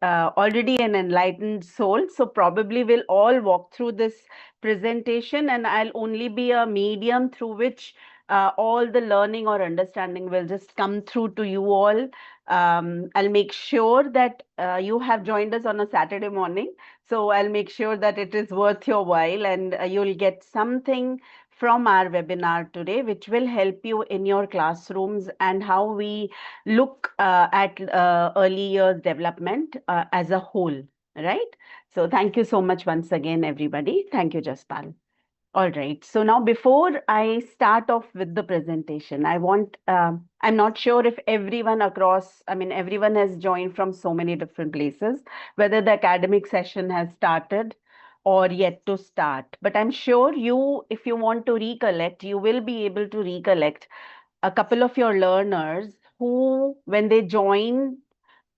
already an enlightened soul, so probably we'll all walk through this presentation, and I'll only be a medium through which all the learning or understanding will just come through to you all. I'll make sure that you have joined us on a Saturday morning, so I'll make sure that it is worth your while, and you'll get something from our webinar today, which will help you in your classrooms and how we look at early years development as a whole, right? So thank you so much once again, everybody. Thank you, Jaspal. All right. So now, before I start off with the presentation, I'm not sure if everyone across, I mean, everyone has joined from so many different places, whether the academic session has started or yet to start. But I'm sure you, if you want to recollect, you will be able to recollect a couple of your learners who, when they joined,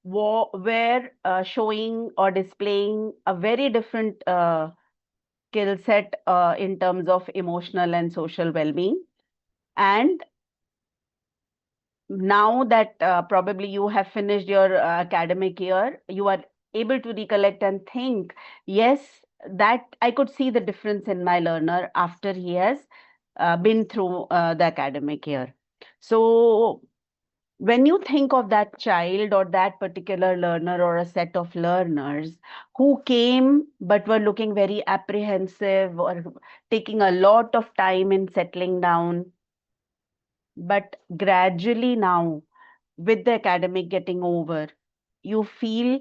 were showing or displaying a very different skill set in terms of emotional and social well-being. And now that probably you have finished your academic year, you are able to recollect and think, yes, that I could see the difference in my learner after he has been through the academic year. So when you think of that child or that particular learner or a set of learners who came but were looking very apprehensive or taking a lot of time in settling down, but gradually now, with the academic getting over, you feel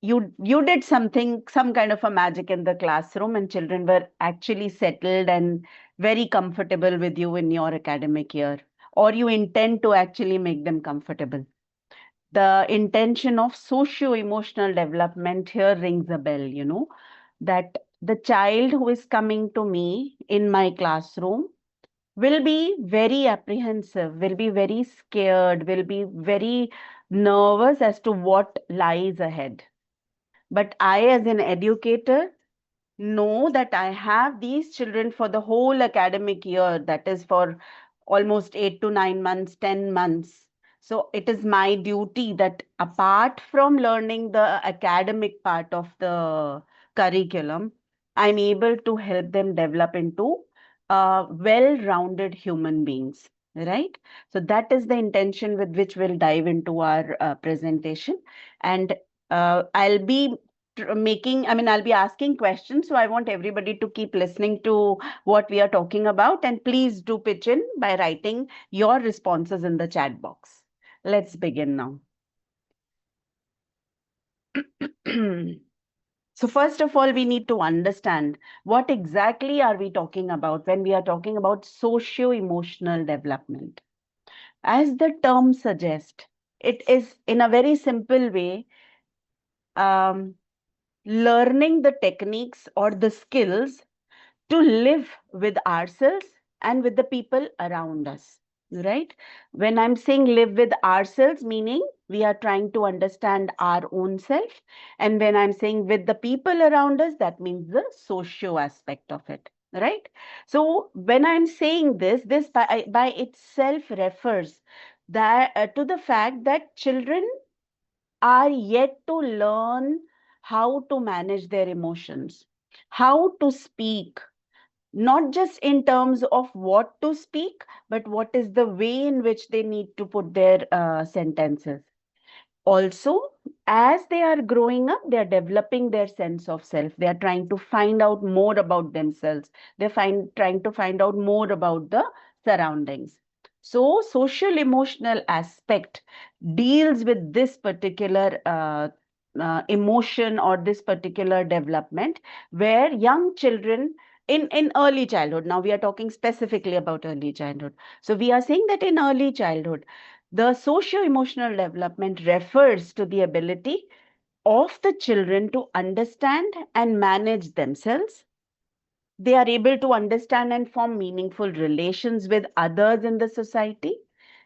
you did something, some kind of a magic in the classroom, and children were actually settled and very comfortable with you in your academic year, or you intend to actually make them comfortable. The intention of socio-emotional development here rings a bell, that the child who is coming to me in my classroom will be very apprehensive, will be very scared, will be very nervous as to what lies ahead. But I, as an educator, know that I have these children for the whole academic year, that is for almost 8 to 9 months, 10 months. So it is my duty that apart from learning the academic part of the curriculum, I'm able to help them develop into well-rounded human beings, right? So that is the intention with which we'll dive into our presentation. And I'll be I'll be asking questions. So I want everybody to keep listening to what we are talking about. And please do pitch in by writing your responses in the chat box. Let's begin now. So first of all, we need to understand what exactly are we talking about when we are talking about socio-emotional development. As the term suggests, it is in a very simple way, um, learning the techniques or the skills to live with ourselves and with the people around us, right? When I'm saying live with ourselves, meaning we are trying to understand our own self. And when I'm saying with the people around us, that means the socio aspect of it, right? So when I'm saying this by itself refers that to the fact that children are yet to learn how to manage their emotions, how to speak, not just in terms of what to speak, but what is the way in which they need to put their sentences. Also, as they are growing up, they are developing their sense of self. They are trying to find out more about themselves. Trying to find out more about the surroundings. So, social emotional aspect deals with this particular emotion or this particular development where young children in early childhood, now we are talking specifically about early childhood. So we are saying that in early childhood, the socio-emotional development refers to the ability of the children to understand and manage themselves. They are able to understand and form meaningful relations with others in the society.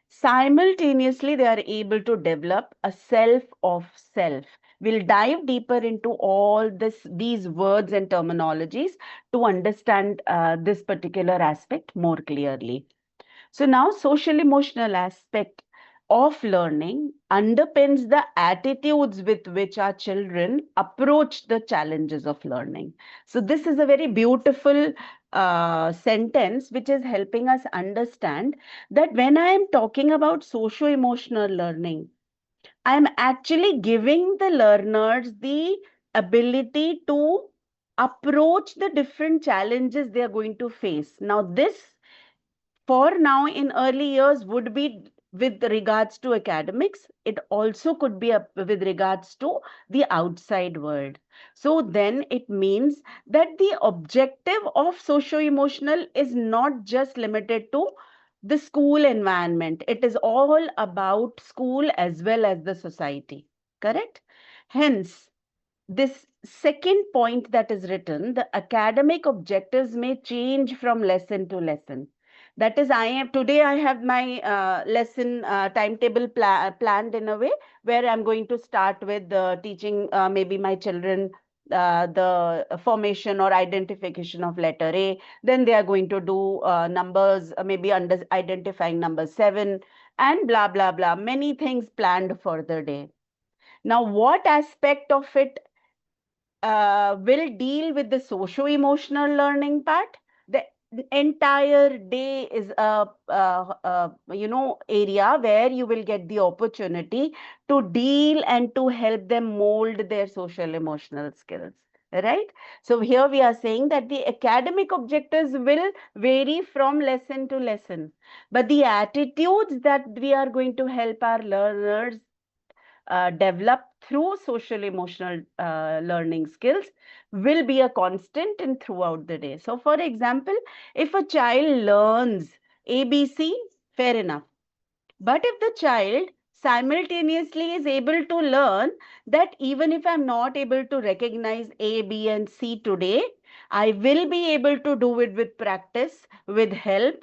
Simultaneously, they are able to develop a self of self. We'll dive deeper into all these words and terminologies to understand this particular aspect more clearly. So now social emotional aspect of learning underpins the attitudes with which our children approach the challenges of learning. So this is a very beautiful sentence which is helping us understand that when I am talking about socio-emotional learning, I am actually giving the learners the ability to approach the different challenges they are going to face. Now, this for now in early years would be with regards to academics. It also could be with regards to the outside world. So then it means that the objective of socio-emotional is not just limited to the school environment. It is all about school as well as the society. Correct? Hence, this second point that is written, the academic objectives may change from lesson to lesson. That is, today I have my lesson timetable planned in a way where I'm going to start with teaching maybe my children the formation or identification of letter A. Then they are going to do numbers, maybe under identifying number 7 and blah, blah, blah. Many things planned for the day. Now, what aspect of it will deal with the socio-emotional learning part? The entire day is a area where you will get the opportunity to deal and to help them mold their social emotional skills. Right? So here we are saying that the academic objectives will vary from lesson to lesson, but the attitudes that we are going to help our learners develop through social emotional learning skills will be a constant and throughout the day. So for example, if a child learns ABC, fair enough. But if the child simultaneously is able to learn that even if I'm not able to recognize A, B, and C today, I will be able to do it with practice, with help,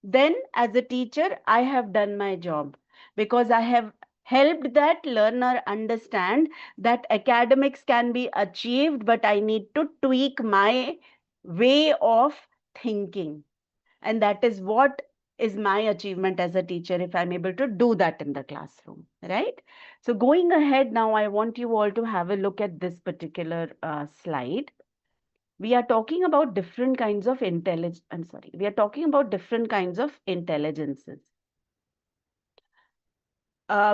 then as a teacher, I have done my job because I have helped that learner understand that academics can be achieved, but I need to tweak my way of thinking. And that is what is my achievement as a teacher if I'm able to do that in the classroom, right? So going ahead now, I want you all to have a look at this particular slide. We are talking about different kinds of intelligence. I'm sorry. We are talking about different kinds of intelligences.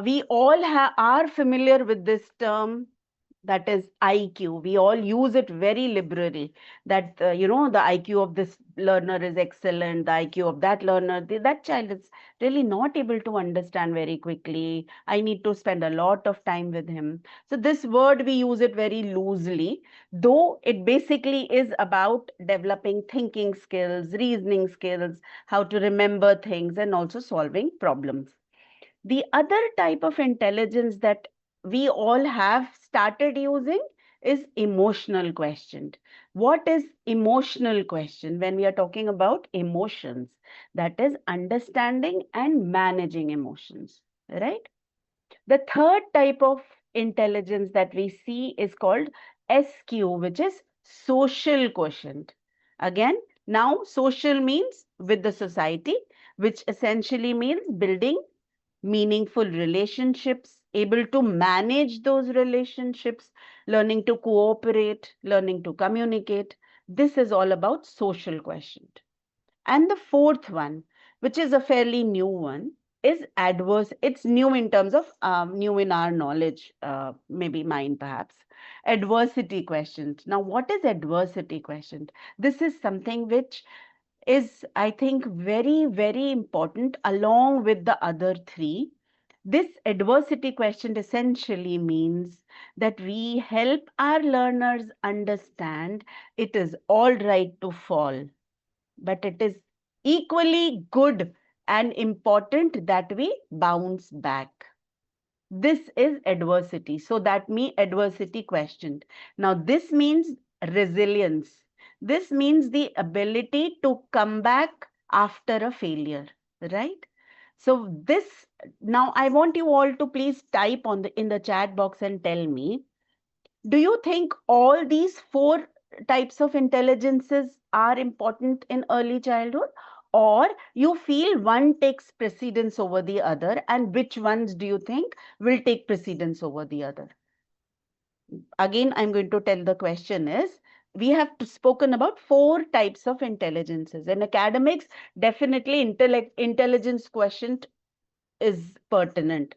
We all are familiar with this term, that is IQ. We all use it very liberally, that the IQ of this learner is excellent, the IQ of that learner, that child is really not able to understand very quickly, I need to spend a lot of time with him. So this word, we use it very loosely, though it basically is about developing thinking skills, reasoning skills, how to remember things, and also solving problems. The other type of intelligence that we all have started using is emotional quotient. What is emotional quotient? When we are talking about emotions, that is understanding and managing emotions, right? The third type of intelligence that we see is called SQ, which is social quotient. Again, now social means with the society, which essentially means building meaningful relationships, able to manage those relationships, learning to cooperate, learning to communicate. This is all about social quotient. And the fourth one, which is a fairly new one, is adverse. It's new in terms of new in our knowledge, maybe mine perhaps. Adversity quotient. Now, what is adversity quotient? This is something which is, I think, very, very important along with the other three. This adversity quotient essentially means that we help our learners understand it is all right to fall, but it is equally good and important that we bounce back. This is adversity. So that means adversity quotient. Now, this means resilience. This means the ability to come back after a failure, right? So this, now I want you all to please type in the chat box and tell me, do you think all these four types of intelligences are important in early childhood, Or you feel one takes precedence over the other, and which ones do you think will take precedence over the other? Again, I'm going to tell the question is, we have spoken about 4 types of intelligences. In academics, definitely intelligence quotient is pertinent.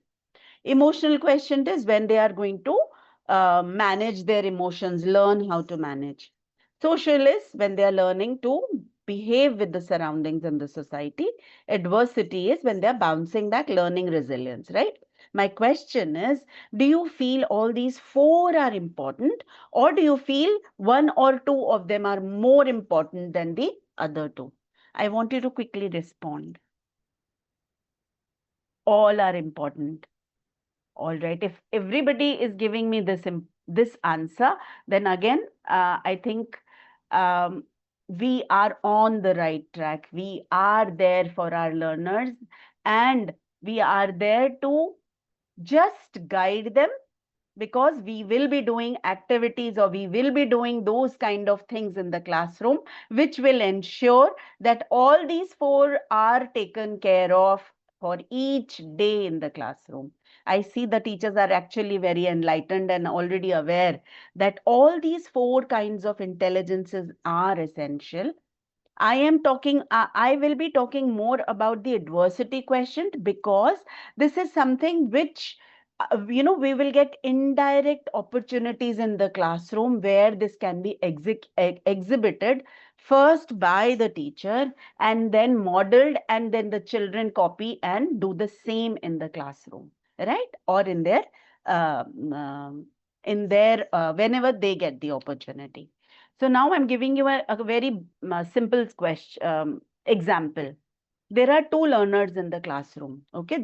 Emotional quotient is when they are going to manage their emotions, learn how to manage. Social is when they are learning to behave with the surroundings and the society. Adversity is when they are bouncing back, learning resilience, right? My question is, do you feel all these 4 are important, or do you feel 1 or 2 of them are more important than the other 2? I want you to quickly respond. All are important. All right. If everybody is giving me this answer, then again, I think we are on the right track. We are there for our learners, and we are there to just guide them, because we will be doing activities, or we will be doing those kind of things in the classroom, which will ensure that all these 4 are taken care of for each day in the classroom. I see the teachers are actually very enlightened and already aware that all these 4 kinds of intelligences are essential. I will be talking more about the adversity quotient, because this is something which, we will get indirect opportunities in the classroom where this can be exhibited first by the teacher, and then modeled, and then the children copy and do the same in the classroom, right? Or in their whenever they get the opportunity. So now I'm giving you a very simple question example. There are 2 learners in the classroom. Okay,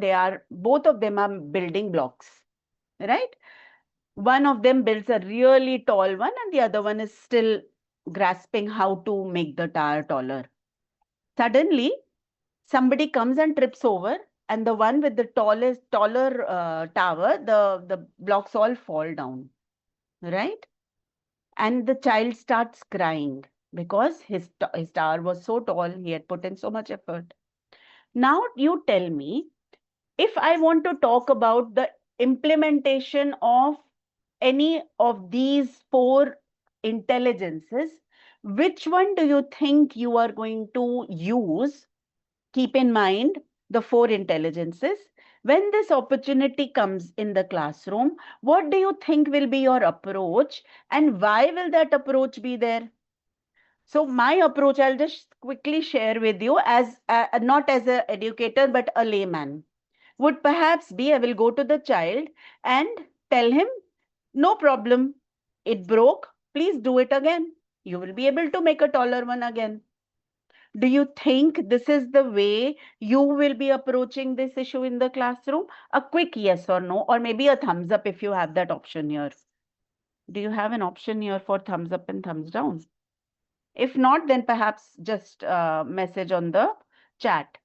both of them are building blocks, right? One of them builds a really tall one, and the other one is still grasping how to make the tower taller. Suddenly, somebody comes and trips over, and the one with the taller tower, the blocks all fall down, right? And the child starts crying because his tower was so tall, he had put in so much effort. Now you tell me, if I want to talk about the implementation of any of these 4 intelligences, which one do you think you are going to use? Keep in mind the 4 intelligences. When this opportunity comes in the classroom, what do you think will be your approach, and why will that approach be there? So my approach, I'll just quickly share with you, as not as an educator, but a layman, would perhaps be, I will go to the child and tell him, no problem, it broke, please do it again. You will be able to make a taller one again. Do you think this is the way you will be approaching this issue in the classroom? A quick yes or no, or maybe a thumbs up if you have that option here. Do you have an option here for thumbs up and thumbs down? If not, then perhaps just message on the chat.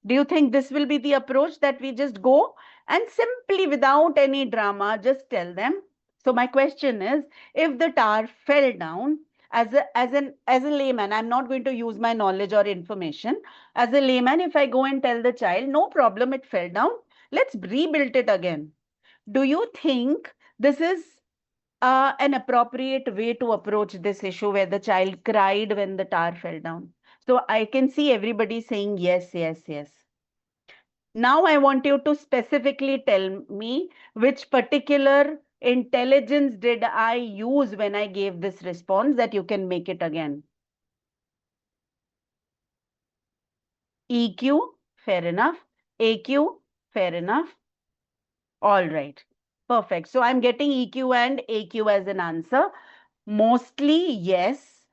Do you think this will be the approach, that we just go and simply, without any drama, just tell them? So my question is, if the tower fell down, as a layman, I'm not going to use my knowledge or information. As a layman, if I go and tell the child, no problem, it fell down, let's rebuild it again. Do you think this is an appropriate way to approach this issue, where the child cried when the tower fell down? So I can see everybody saying yes, yes, yes. Now I want you to specifically tell me, which particular intelligence did I use when I gave this response, that you can make it again. EQ, fair enough. AQ, fair enough. All right, perfect. So I'm getting EQ and AQ as an answer. Mostly yes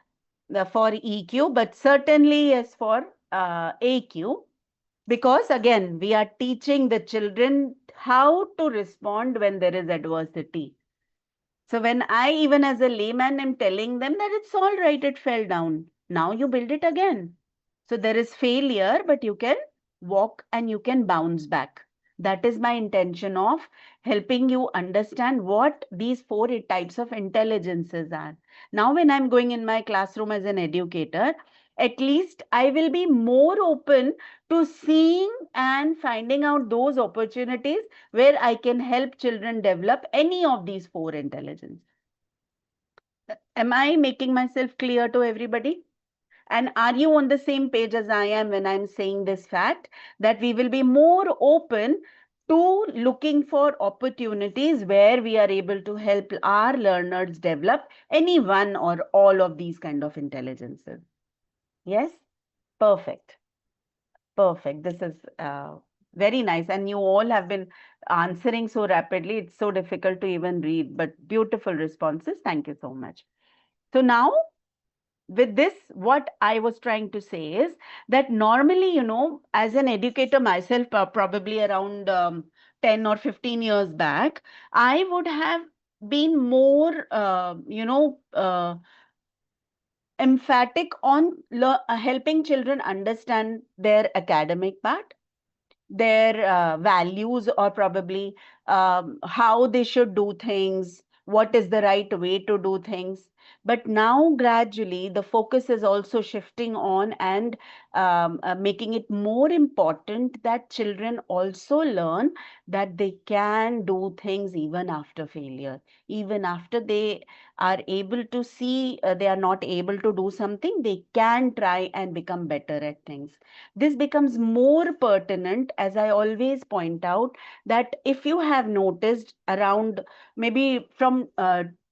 for EQ, but certainly yes for AQ. Because again, we are teaching the children how to respond when there is adversity. So when I, even as a layman, am telling them that it's all right, it fell down, now you build it again. So there is failure, but you can walk and you can bounce back. That is my intention of helping you understand what these 4 types of intelligences are. Now, when I'm going in my classroom as an educator, At least I will be more open to seeing and finding out those opportunities where I can help children develop any of these four intelligence. Am I making myself clear to everybody? And are you on the same page as I am when I'm saying this fact that we will be more open to looking for opportunities where we are able to help our learners develop any one or all of these kind of intelligences? Yes? Perfect. Perfect. This is very nice. And you all have been answering so rapidly. It's so difficult to even read, but beautiful responses. Thank you so much. So now, with this, what I was trying to say is that normally, as an educator myself, probably around 10 or 15 years back, I would have been more, emphatic on helping children understand their academic part, their values, or probably how they should do things, what is the right way to do things. But now, gradually, the focus is also shifting on and making it more important that children also learn that they can do things even after failure, even after they are able to see they are not able to do something, they can try and become better at things. This becomes more pertinent, as I always point out, that if you have noticed around maybe from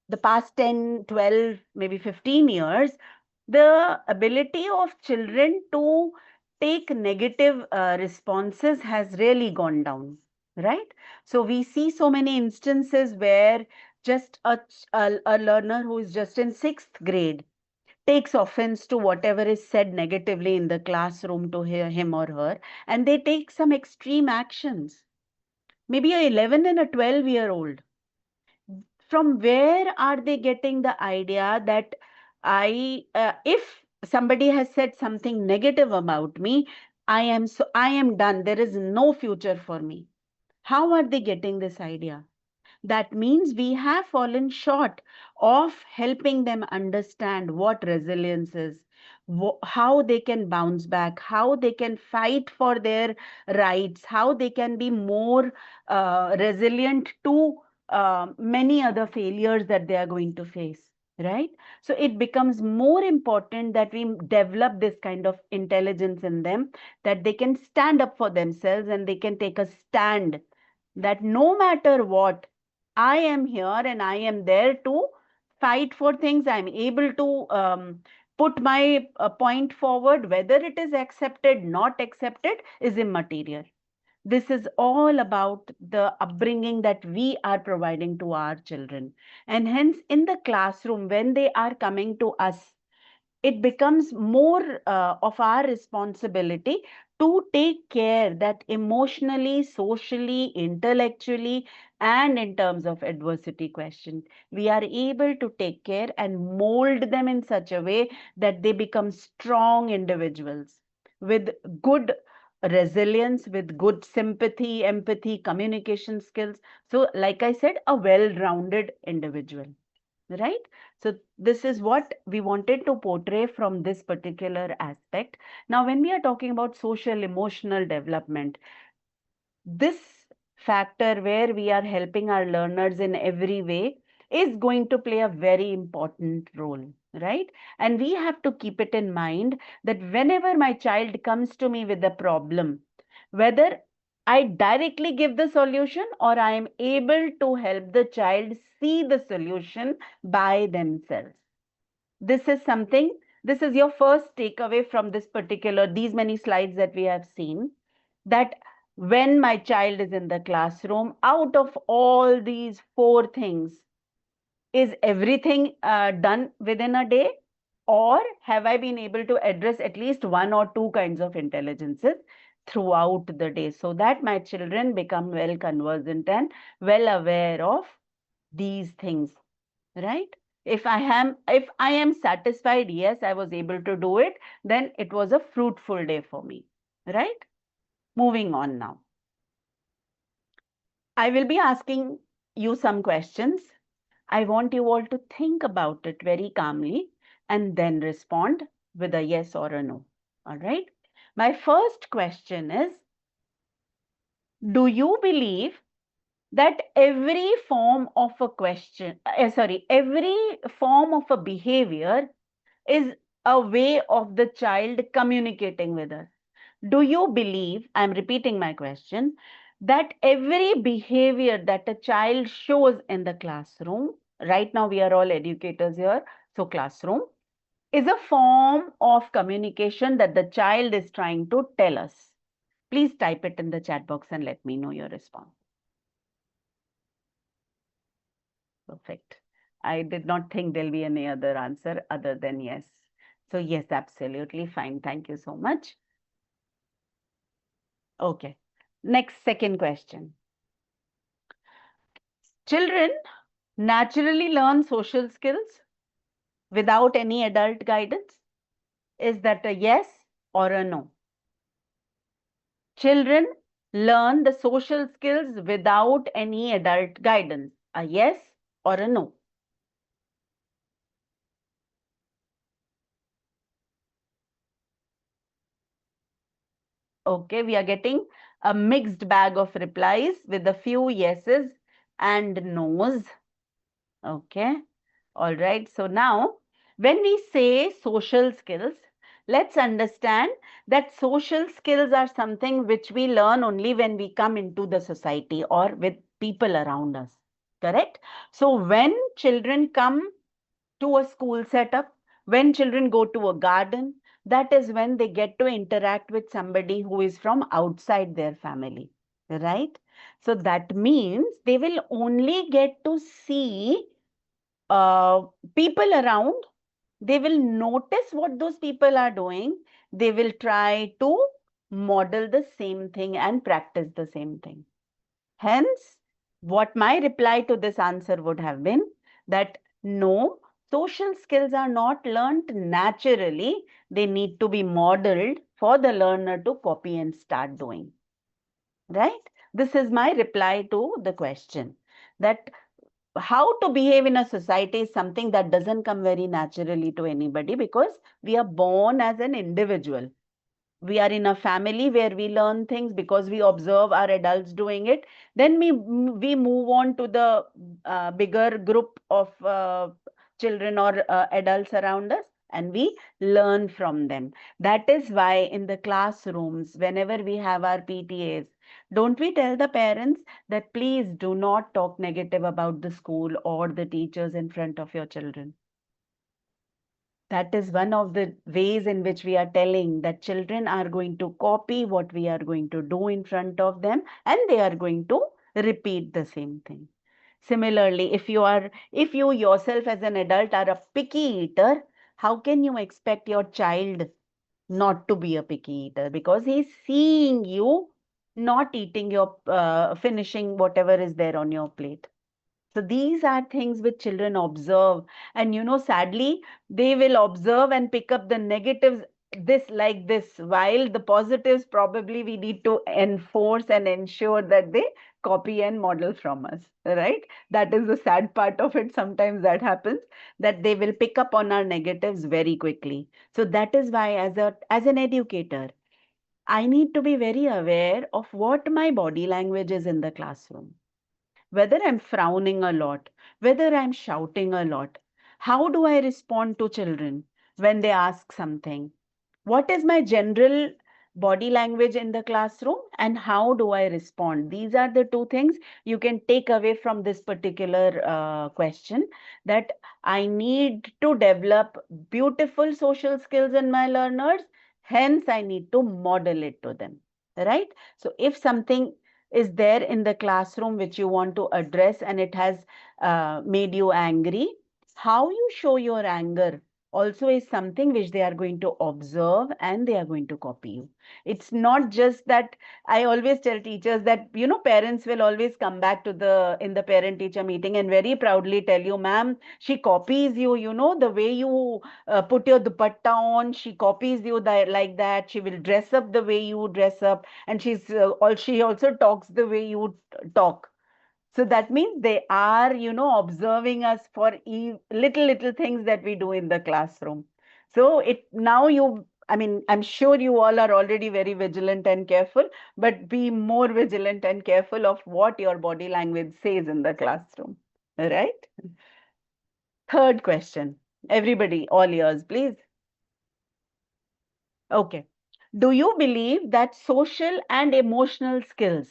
the past 10, 12, maybe 15 years, the ability of children to take negative responses has really gone down, right? So we see so many instances where just a learner who is just in sixth grade takes offense to whatever is said negatively in the classroom to him or her, and they take some extreme actions. Maybe a 11 and a 12-year-old. From where are they getting the idea that if somebody has said something negative about me, I am done. There is no future for me. How are they getting this idea? That means we have fallen short of helping them understand what resilience is, how they can bounce back, how they can fight for their rights, how they can be more resilient to many other failures that they are going to face. Right? So it becomes more important that we develop this kind of intelligence in them, that they can stand up for themselves and they can take a stand that no matter what, I am here and I am there to fight for things. I'm able to put my point forward. Whether it is accepted, not accepted, is immaterial. This is all about the upbringing that we are providing to our children. And hence, in the classroom, when they are coming to us, it becomes more of our responsibility to take care that emotionally, socially, intellectually, and in terms of adversity question, we are able to take care and mold them in such a way that they become strong individuals with good resilience, with good sympathy, empathy, communication skills. So, like I said, a well-rounded individual. Right? So this is what we wanted to portray from this particular aspect. Now, when we are talking about social emotional development, this factor where we are helping our learners in every way is going to play a very important role, right? And we have to keep it in mind that whenever my child comes to me with a problem, whether I directly give the solution or I am able to help the child see the solution by themselves. This is something, this is your first takeaway from this particular, these many slides that we have seen, that when my child is in the classroom, out of all these four things, is everything done within a day? Or have I been able to address at least one or two kinds of intelligences throughout the day so that my children become well conversant and well aware of these things, right? If I am satisfied, yes, I was able to do it, then it was a fruitful day for me, right? Moving on now. I will be asking you some questions. I want you all to think about it very calmly and then respond. with a yes or a no. All right. My first question is, do you believe that every form of a every form of a behavior is a way of the child communicating with us? Do you believe, I'm repeating my question, that every behavior that a child shows in the classroom, right now we are all educators here, so classroom, is a form of communication that the child is trying to tell us? Please type it in the chat box and let me know your response. Perfect. I did not think there'll be any other answer other than yes. So yes, absolutely fine. Thank you so much. Okay. Next, second question. Children naturally learn social skills without any adult guidance. Is that a yes or a no? Children learn the social skills without any adult guidance. A yes or a no? Okay, we are getting a mixed bag of replies with a few yeses and nos. Okay, all right. So now, when we say social skills, let's understand that social skills are something which we learn only when we come into the society or with people around us. Correct? So when children come to a school setup, when children go to a garden, that is when they get to interact with somebody who is from outside their family, right? So that means they will only get to see uh, people around. They will notice what those people are doing. They will try to model the same thing and practice the same thing. Hence, what my reply to this answer would have been that no, social skills are not learnt naturally. They need to be modeled for the learner to copy and start doing. Right? This is my reply to the question, that how to behave in a society is something that doesn't come very naturally to anybody, because we are born as an individual. We are in a family where we learn things because we observe our adults doing it. Then we move on to the bigger group of children or adults around us, and we learn from them. That is why in the classrooms, whenever we have our PTAs, don't we tell the parents that please do not talk negative about the school or the teachers in front of your children? That is one of the ways in which we are telling that children are going to copy what we are going to do in front of them, and they are going to repeat the same thing. Similarly, if you yourself as an adult are a picky eater, how can you expect your child not to be a picky eater? Because he's seeing you not eating your finishing whatever is there on your plate. So these are things which children observe. And sadly, they will observe and pick up the negatives this like this, while the positives probably we need to enforce and ensure that they copy and model from us, right? That is the sad part of it. Sometimes that happens, that they will pick up on our negatives very quickly. So that is why as an educator, I need to be very aware of what my body language is in the classroom, whether I'm frowning a lot, whether I'm shouting a lot. How do I respond to children when they ask something? What is my general body language in the classroom, and how do I respond? These are the two things you can take away from this particular question, that I need to develop beautiful social skills in my learners. Hence, I need to model it to them, right? So if something is there in the classroom which you want to address and it has made you angry, how you show your anger also is something which they are going to observe and they are going to copy you. It's not just that. I always tell teachers that, parents will always come back to in the parent teacher meeting and very proudly tell you, ma'am, she copies you, the way you put your dupatta on, she copies you like that. She will dress up the way you dress up, and she also talks the way you talk. So that means they are, observing us for little things that we do in the classroom. So now I mean, I'm sure you all are already very vigilant and careful, but be more vigilant and careful of what your body language says in the classroom, right? Third question. Everybody, all ears, please. Okay. Do you believe that social and emotional skills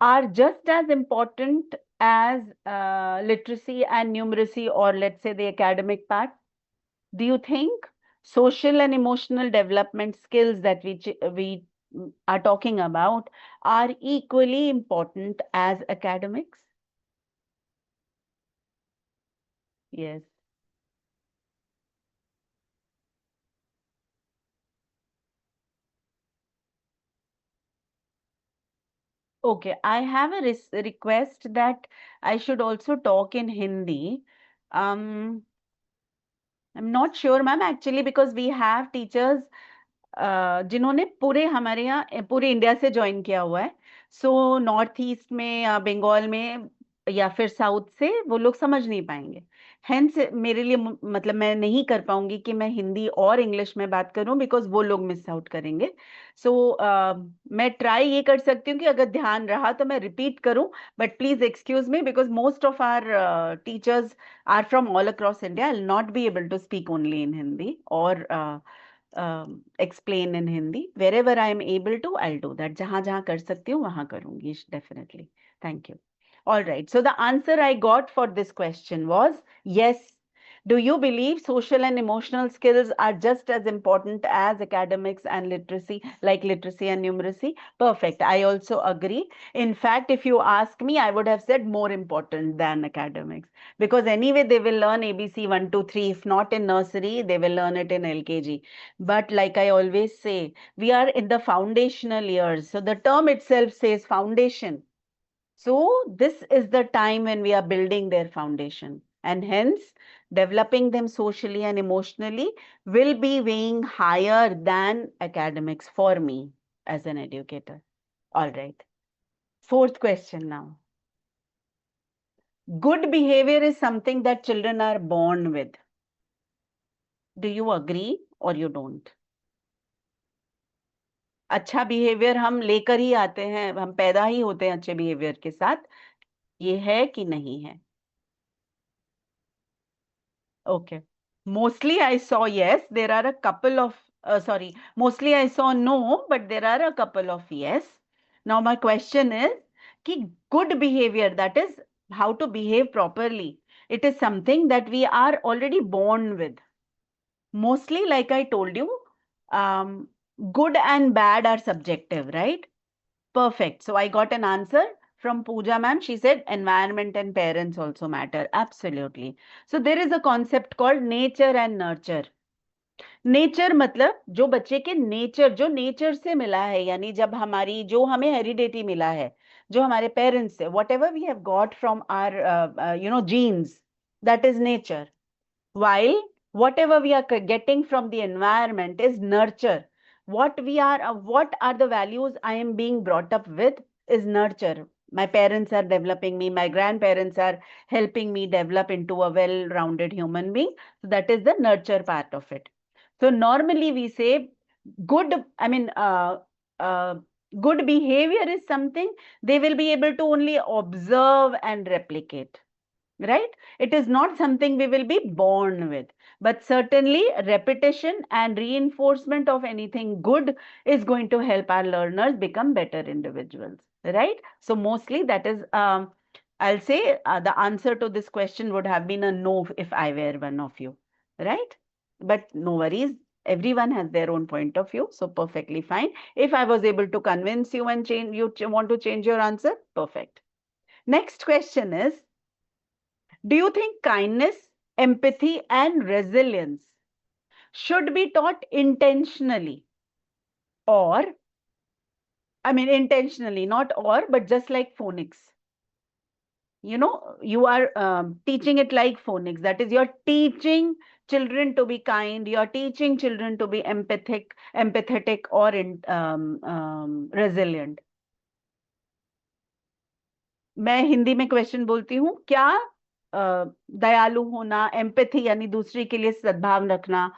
are just as important as literacy and numeracy, or let's say the academic part? Do you think social and emotional development skills that we are talking about are equally important as academics? Yes. Okay, I have a request that I should also talk in Hindi. Um, I'm not sure, ma'am, actually, because we have teachers जिन्होंने पूरे हमारे यहाँ पूरे India से join किया हुआ है. So north east में या बंगाल में या फिर साउथ से वो लोग समझ नहीं पाएंगे. हेंस मेरे लिए मतलब मैं नहीं कर पाऊंगी कि मैं हिंदी और इंग्लिश में बात करूं, बिकॉज वो लोग मिस आउट करेंगे. सो मैं ट्राई ये कर सकती हूँ कि अगर ध्यान रहा तो मैं रिपीट करूं, but please excuse me because most of our teachers are from all across India. I'll not be able to speak only in Hindi or explain in Hindi. Wherever I am able to, I'll do that. जहाँ जहाँ कर सकती हूँ वहाँ करूँगी definitely. Thank you. All right. So the answer I got for this question was yes. Do you believe social and emotional skills are just as important as academics and literacy, like literacy and numeracy? Perfect. I also agree. In fact, if you ask me, I would have said more important than academics, because anyway, they will learn ABC 1, 2, 3. If not in nursery, they will learn it in LKG. But like I always say, we are in the foundational years. So the term itself says foundation. So this is the time when we are building their foundation, and hence developing them socially and emotionally will be weighing higher than academics for me as an educator. All right. Fourth question now. Good behavior is something that children are born with. Do you agree or you don't? अच्छा behaviour हम लेकर ही आते हैं, हम पैदा ही होते हैं अच्छे बिहेवियर के साथ. ये है कि नहीं है? Okay. Mostly I saw yes. There are a couple of, sorry, mostly I saw no, but there are a couple of yes. Now my question is, ki good behavior, that is how to behave properly, it is something that we are already born with. Mostly, like I told you, good and bad are subjective, right? Perfect. So I got an answer from Pooja ma'am. She said environment and parents also matter. Absolutely. So there is a concept called nature and nurture. Nature मतलब जो बच्चे के nature, जो nature से मिला है, यानी जब हमारी जो हमें हेरिडिटी मिला है, जो हमारे पेरेंट्स से, whatever we have got from our genes, that is nature. While whatever we are getting from the environment is nurture. What are the values I am being brought up with is nurture. My parents are developing me, my grandparents are helping me develop into a well-rounded human being. So that is the nurture part of it. So normally we say good, I mean, uh, good behavior is something they will be able to only observe and replicate, right? It is not something we will be born with, but certainly repetition and reinforcement of anything good is going to help our learners become better individuals, right? So mostly that is, I'll say the answer to this question would have been a no if I were one of you, right? But no worries. Everyone has their own point of view, so perfectly fine. If I was able to convince you and change, you want to change your answer, perfect. Next question is, do you think kindness, empathy, and resilience should be taught intentionally? Or, I mean, intentionally, not or, but just like phonics. You know, you are teaching it like phonics. That is, you're teaching children to be kind, you're teaching children to be empathetic, or resilient. मैं हिंदी में question बोलती हूँ, क्या दयालु होना, empathy यानी दूसरे के लिए सद्भाव रखना,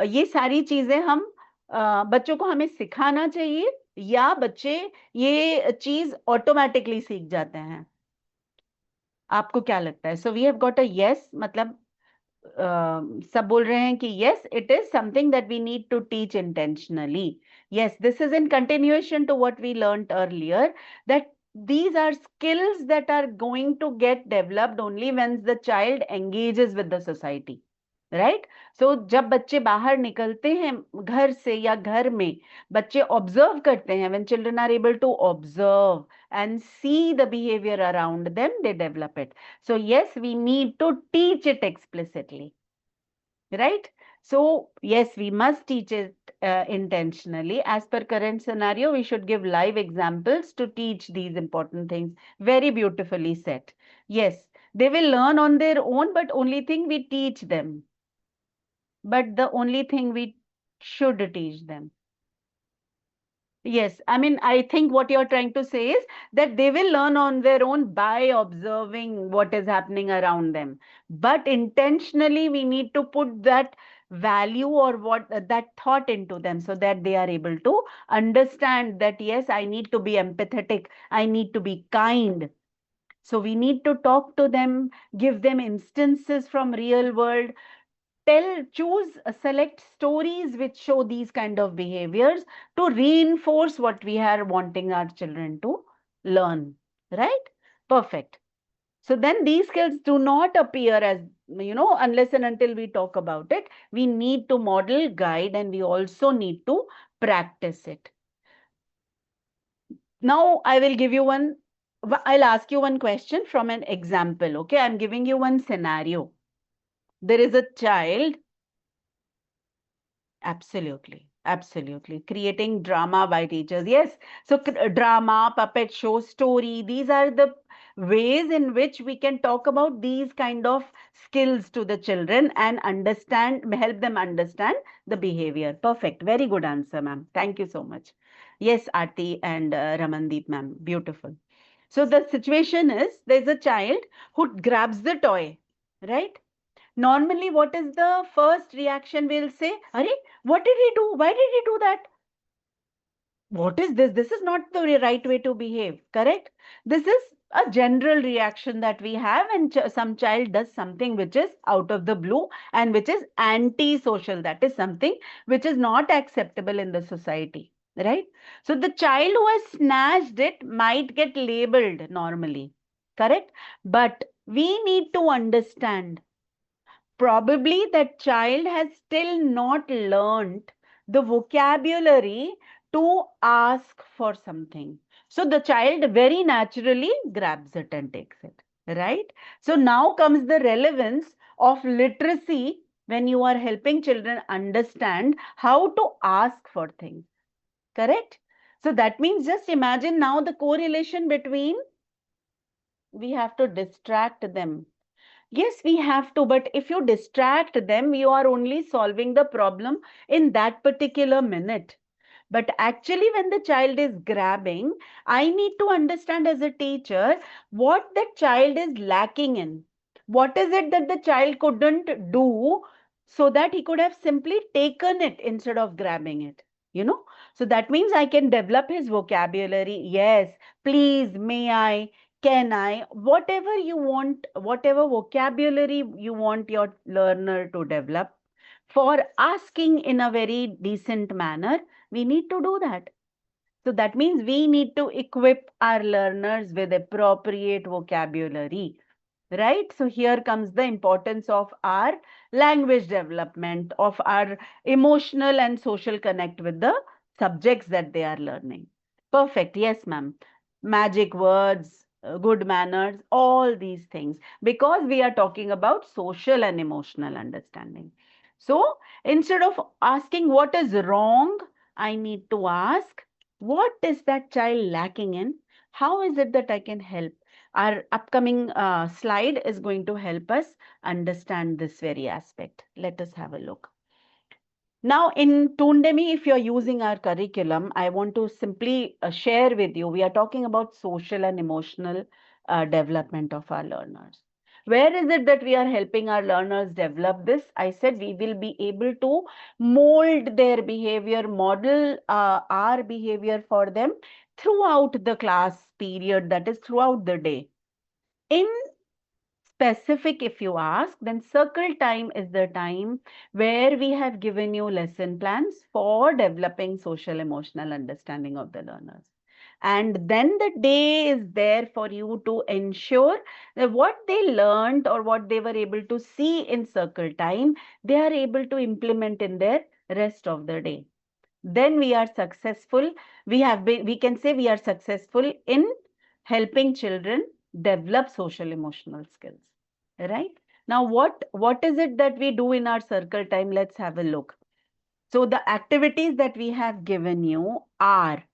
ये सारी चीजें हम बच्चों को हमें सिखाना चाहिए, या बच्चे ये चीज ऑटोमेटिकली सीख जाते हैं? आपको क्या लगता है? So we have got a yes, मतलब सब बोल रहे हैं कि yes, it is something that we need to teach intentionally. Yes, this is in continuation to what we learned earlier, that these are skills that are going to get developed only when the child engages with the society, right? So जब बच्चे बाहर निकलते हैं घर से या घर में, बच्चे ऑब्जर्व करते हैं, when children are able to observe and see the behavior around them, they develop it. So yes, we need to teach it explicitly, right? So yes, we must teach it intentionally. As per current scenario, we should give live examples to teach these important things. Very beautifully said. Yes, they will learn on their own, but only thing we teach them. But the only thing we should teach them. Yes, I mean, I think what you're trying to say is that they will learn on their own by observing what is happening around them. But intentionally, we need to put that value or what that thought into them so that they are able to understand that, yes, I need to be empathetic, I need to be kind. So we need to talk to them, give them instances from real world, choose, select stories which show these kind of behaviors to reinforce what we are wanting our children to learn, right? Perfect. So then these skills do not appear as, unless and until we talk about it. We need to model, guide, and we also need to practice it. Now I will give you I'll ask you one question from an example. Okay, I'm giving you one scenario. There is a child. Absolutely. Absolutely. Creating drama by teachers. Yes. So drama, puppet show, story, these are the ways in which we can talk about these kind of skills to the children and help them understand the behavior. Perfect. Very good answer, ma'am. Thank you so much. Yes, Aarti and Ramandeep, ma'am. Beautiful. So the situation is there's a child who grabs the toy, right? Normally, what is the first reaction? We'll say, Are, what did he do? Why did he do that? What is this? This is not the right way to behave, correct? This is a general reaction that we have when some child does something which is out of the blue and which is anti-social. That is something which is not acceptable in the society, right? So the child who has snatched it might get labeled normally, correct? But we need to understand, probably that child has still not learned the vocabulary to ask for something. So the child very naturally grabs it and takes it, right? So now comes the relevance of literacy when you are helping children understand how to ask for things, correct? So that means just imagine now the correlation between, we have to distract them. Yes, we have to, but if you distract them, you are only solving the problem in that particular minute. But actually, when the child is grabbing, I need to understand as a teacher what the child is lacking in. What is it that the child couldn't do so that he could have simply taken it instead of grabbing it? So that means I can develop his vocabulary. Yes, please, may I, can I, whatever you want, whatever vocabulary you want your learner to develop for asking in a very decent manner, we need to do that. So that means we need to equip our learners with appropriate vocabulary, right? So here comes the importance of our language development, of our emotional and social connect with the subjects that they are learning. Perfect. Yes, ma'am. Magic words, good manners, all these things, because we are talking about social and emotional understanding. So instead of asking what is wrong, I need to ask, what is that child lacking in? How is it that I can help? Our upcoming slide is going to help us understand this very aspect. Let us have a look. Now in Toondemi, if you're using our curriculum, I want to simply share with you, we are talking about social and emotional development of our learners. Where is it that we are helping our learners develop this? I said we will be able to mold their behavior, model our behavior for them throughout the class period, that is throughout the day. In specific, if you ask, then circle time is the time where we have given you lesson plans for developing social emotional understanding of the learners. And then the day is there for you to ensure that what they learned or what they were able to see in circle time, they are able to implement in their rest of the day. Then we are successful. We can say we are successful in helping children develop social emotional skills. Right? Now, what is it that we do in our circle time? Let's have a look. So the activities that we have given you are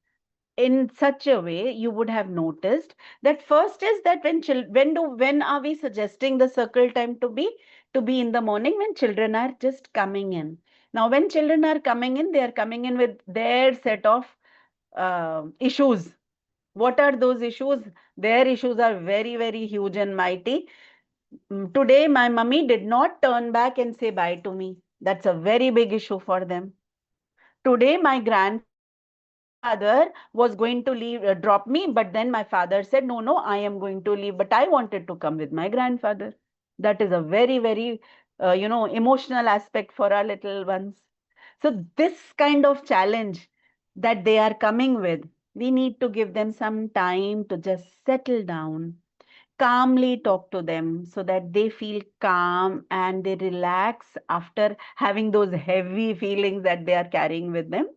in such a way, you would have noticed that first is that when are we suggesting the circle time to be in the morning when children are just coming in. Now when children are coming in, they are coming in with their set of issues. What are those issues? Their issues are very, very huge and mighty. Today my mummy did not turn back and say bye to me. That's a very big issue for them. Today my grandfather was going to leave, drop me, but then my father said, no, I am going to leave, but I wanted to come with my grandfather. That is a very, very, emotional aspect for our little ones. So this kind of challenge that they are coming with, we need to give them some time to just settle down, calmly talk to them so that they feel calm and they relax after having those heavy feelings that they are carrying with them,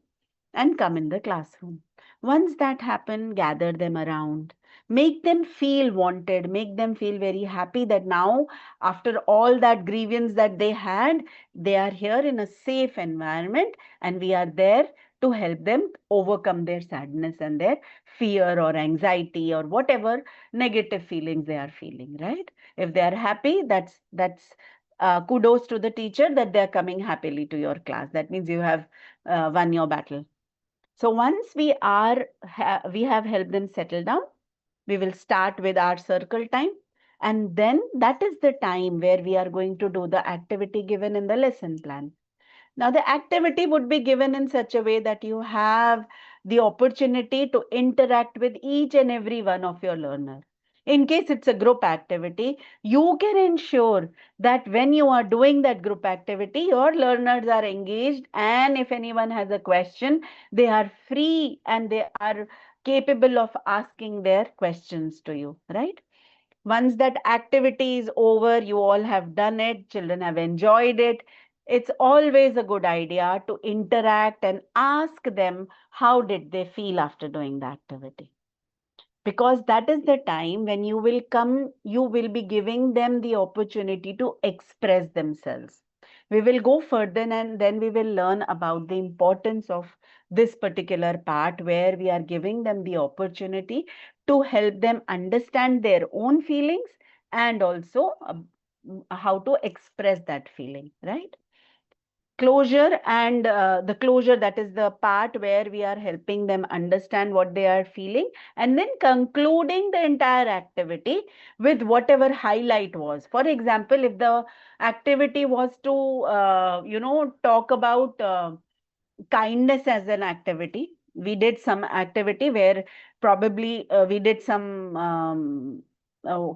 and come in the classroom. Once that happen, gather them around. Make them feel wanted, make them feel very happy that now, after all that grievance that they had, they are here in a safe environment and we are there to help them overcome their sadness and their fear or anxiety or whatever negative feelings they are feeling, right? If they are happy, that's kudos to the teacher that they are coming happily to your class. That means you have won your battle. So once we have helped them settle down, we will start with our circle time. And then that is the time where we are going to do the activity given in the lesson plan. Now, the activity would be given in such a way that you have the opportunity to interact with each and every one of your learners. In case it's a group activity, you can ensure that when you are doing that group activity, your learners are engaged, and if anyone has a question, they are free and they are capable of asking their questions to you, right? Once that activity is over, you all have done it, children have enjoyed it, it's always a good idea to interact and ask them how did they feel after doing the activity. Because that is the time when you will come, you will be giving them the opportunity to express themselves. We will go further and then we will learn about the importance of this particular part where we are giving them the opportunity to help them understand their own feelings and also how to express that feeling, right? Closure and the closure, that is the part where we are helping them understand what they are feeling and then concluding the entire activity with whatever highlight was. For example, if the activity was to talk about kindness as an activity, we did some activity where probably we did some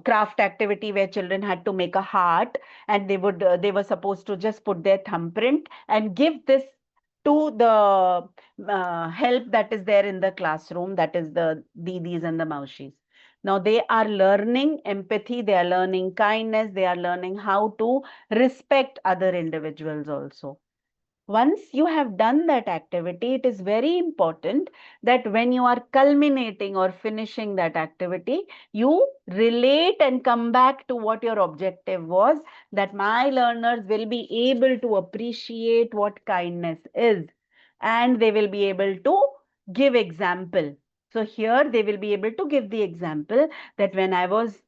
craft activity where children had to make a heart, and they were supposed to just put their thumbprint and give this to the help that is there in the classroom, that is the didis and the maushis. Now they are learning empathy, they are learning kindness, they are learning how to respect other individuals also. Once you have done that activity, it is very important that when you are culminating or finishing that activity, you relate and come back to what your objective was, that my learners will be able to appreciate what kindness is, and they will be able to give example. So here they will be able to give the example that when I was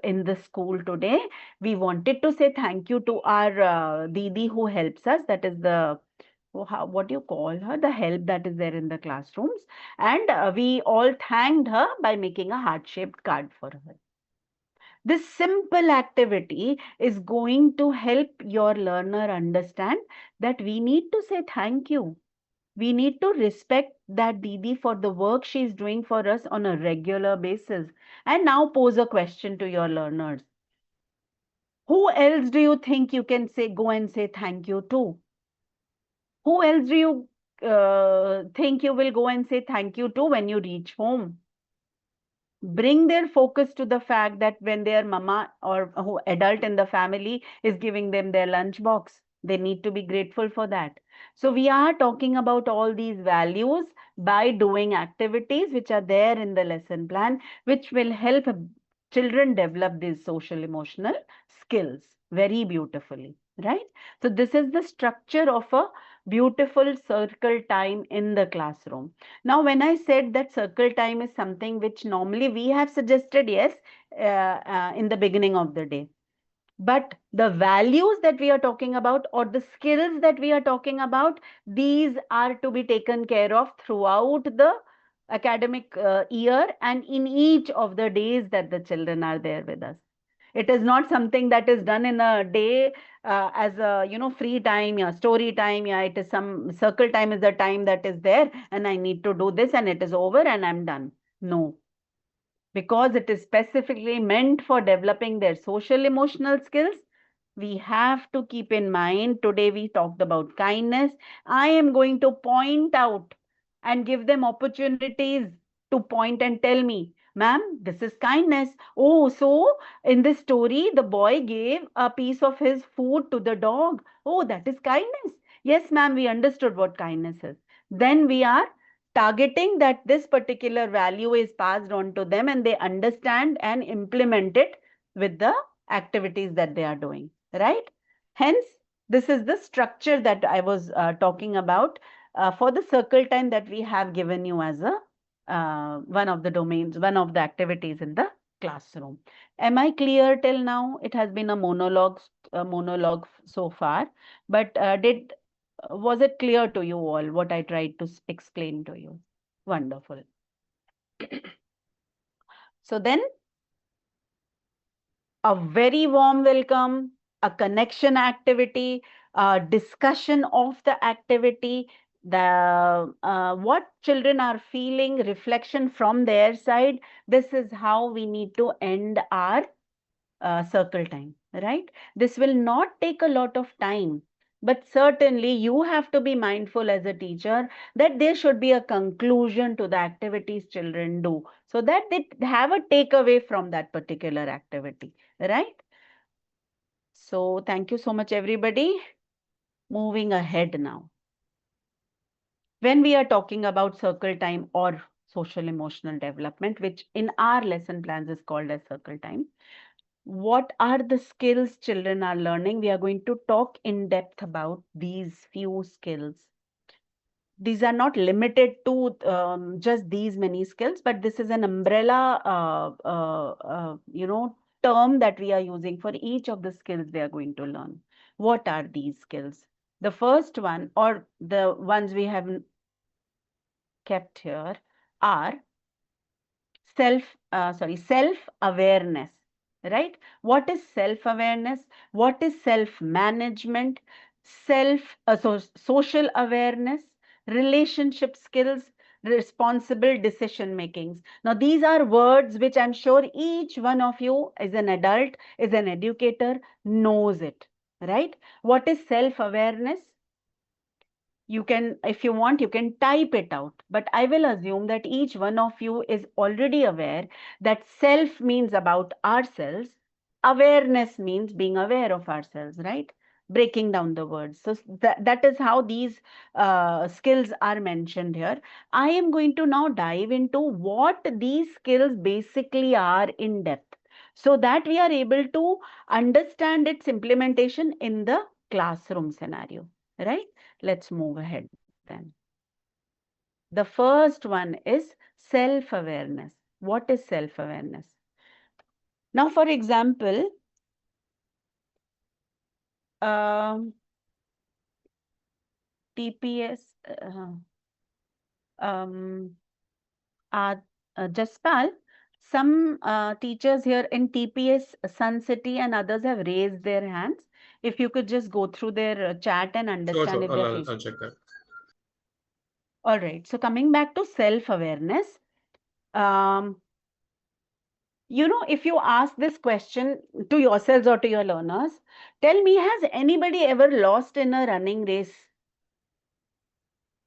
in the school today, we wanted to say thank you to our Didi who helps us. That is the, what do you call her? The help that is there in the classrooms. And we all thanked her by making a heart-shaped card for her. This simple activity is going to help your learner understand that we need to say thank you. We need to respect that Didi for the work she's doing for us on a regular basis. And now pose a question to your learners. Who else do you think you can say, go and say thank you to? Who else do you think you will go and say thank you to when you reach home? Bring their focus to the fact that when their mama or who adult in the family is giving them their lunch box, they need to be grateful for that. So we are talking about all these values by doing activities which are there in the lesson plan, which will help children develop these social emotional skills very beautifully, right? So this is the structure of a beautiful circle time in the classroom. Now, when I said that circle time is something which normally we have suggested, yes, in the beginning of the day. But the values that we are talking about or the skills that we are talking about, these are to be taken care of throughout the academic year and in each of the days that the children are there with us. It is not something that is done in a day as a free time, yeah, story time, yeah, it is some circle time is the time that is there and I need to do this and it is over and I'm done. No, because it is specifically meant for developing their social emotional skills. We have to keep in mind, today we talked about kindness. I am going to point out and give them opportunities to point and tell me, ma'am, this is kindness. Oh, so in this story, the boy gave a piece of his food to the dog. Oh, that is kindness. Yes, ma'am, we understood what kindness is. Then we are targeting that this particular value is passed on to them and they understand and implement it with the activities that they are doing, right? Hence, this is the structure that I was talking about for the circle time that we have given you as a one of the domains, one of the activities in the classroom. Am I clear till now? It has been a monologue so far, but did was it clear to you all what I tried to explain to you? Wonderful. So then, a very warm welcome, a connection activity, a discussion of the activity, the what children are feeling, reflection from their side. This is how we need to end our circle time, right? This will not take a lot of time, but certainly you have to be mindful as a teacher that there should be a conclusion to the activities children do so that they have a takeaway from that particular activity, right? So thank you so much, everybody. Moving ahead now. When we are talking about circle time or social emotional development, which in our lesson plans is called as circle time, what are the skills children are learning? We are going to talk in depth about these few skills. These are not limited to just these many skills, but this is an umbrella, term that we are using for each of the skills they are going to learn. What are these skills? The first one, or the ones we have kept here, are self-awareness, right? What is self-awareness? What is self-management? Social awareness, relationship skills, responsible decision makings. Now, these are words which I'm sure each one of you as an adult, as an educator, knows it, right? What is self-awareness? You can, if you want, you can type it out, but I will assume that each one of you is already aware that self means about ourselves, awareness means being aware of ourselves, right? Breaking down the words, so that is how these skills are mentioned here. I am going to now dive into what these skills basically are in depth so that we are able to understand its implementation in the classroom scenario, right? Let's move ahead then. The first one is self-awareness. What is self-awareness? Now, for example, TPS, um, Jaspal, some teachers here in TPS, Sun City and others have raised their hands. If you could just go through their chat and understand if they're facing. I'll check that. All right. So coming back to self-awareness, um, if you ask this question to yourselves or to your learners, tell me, has anybody ever lost in a running race?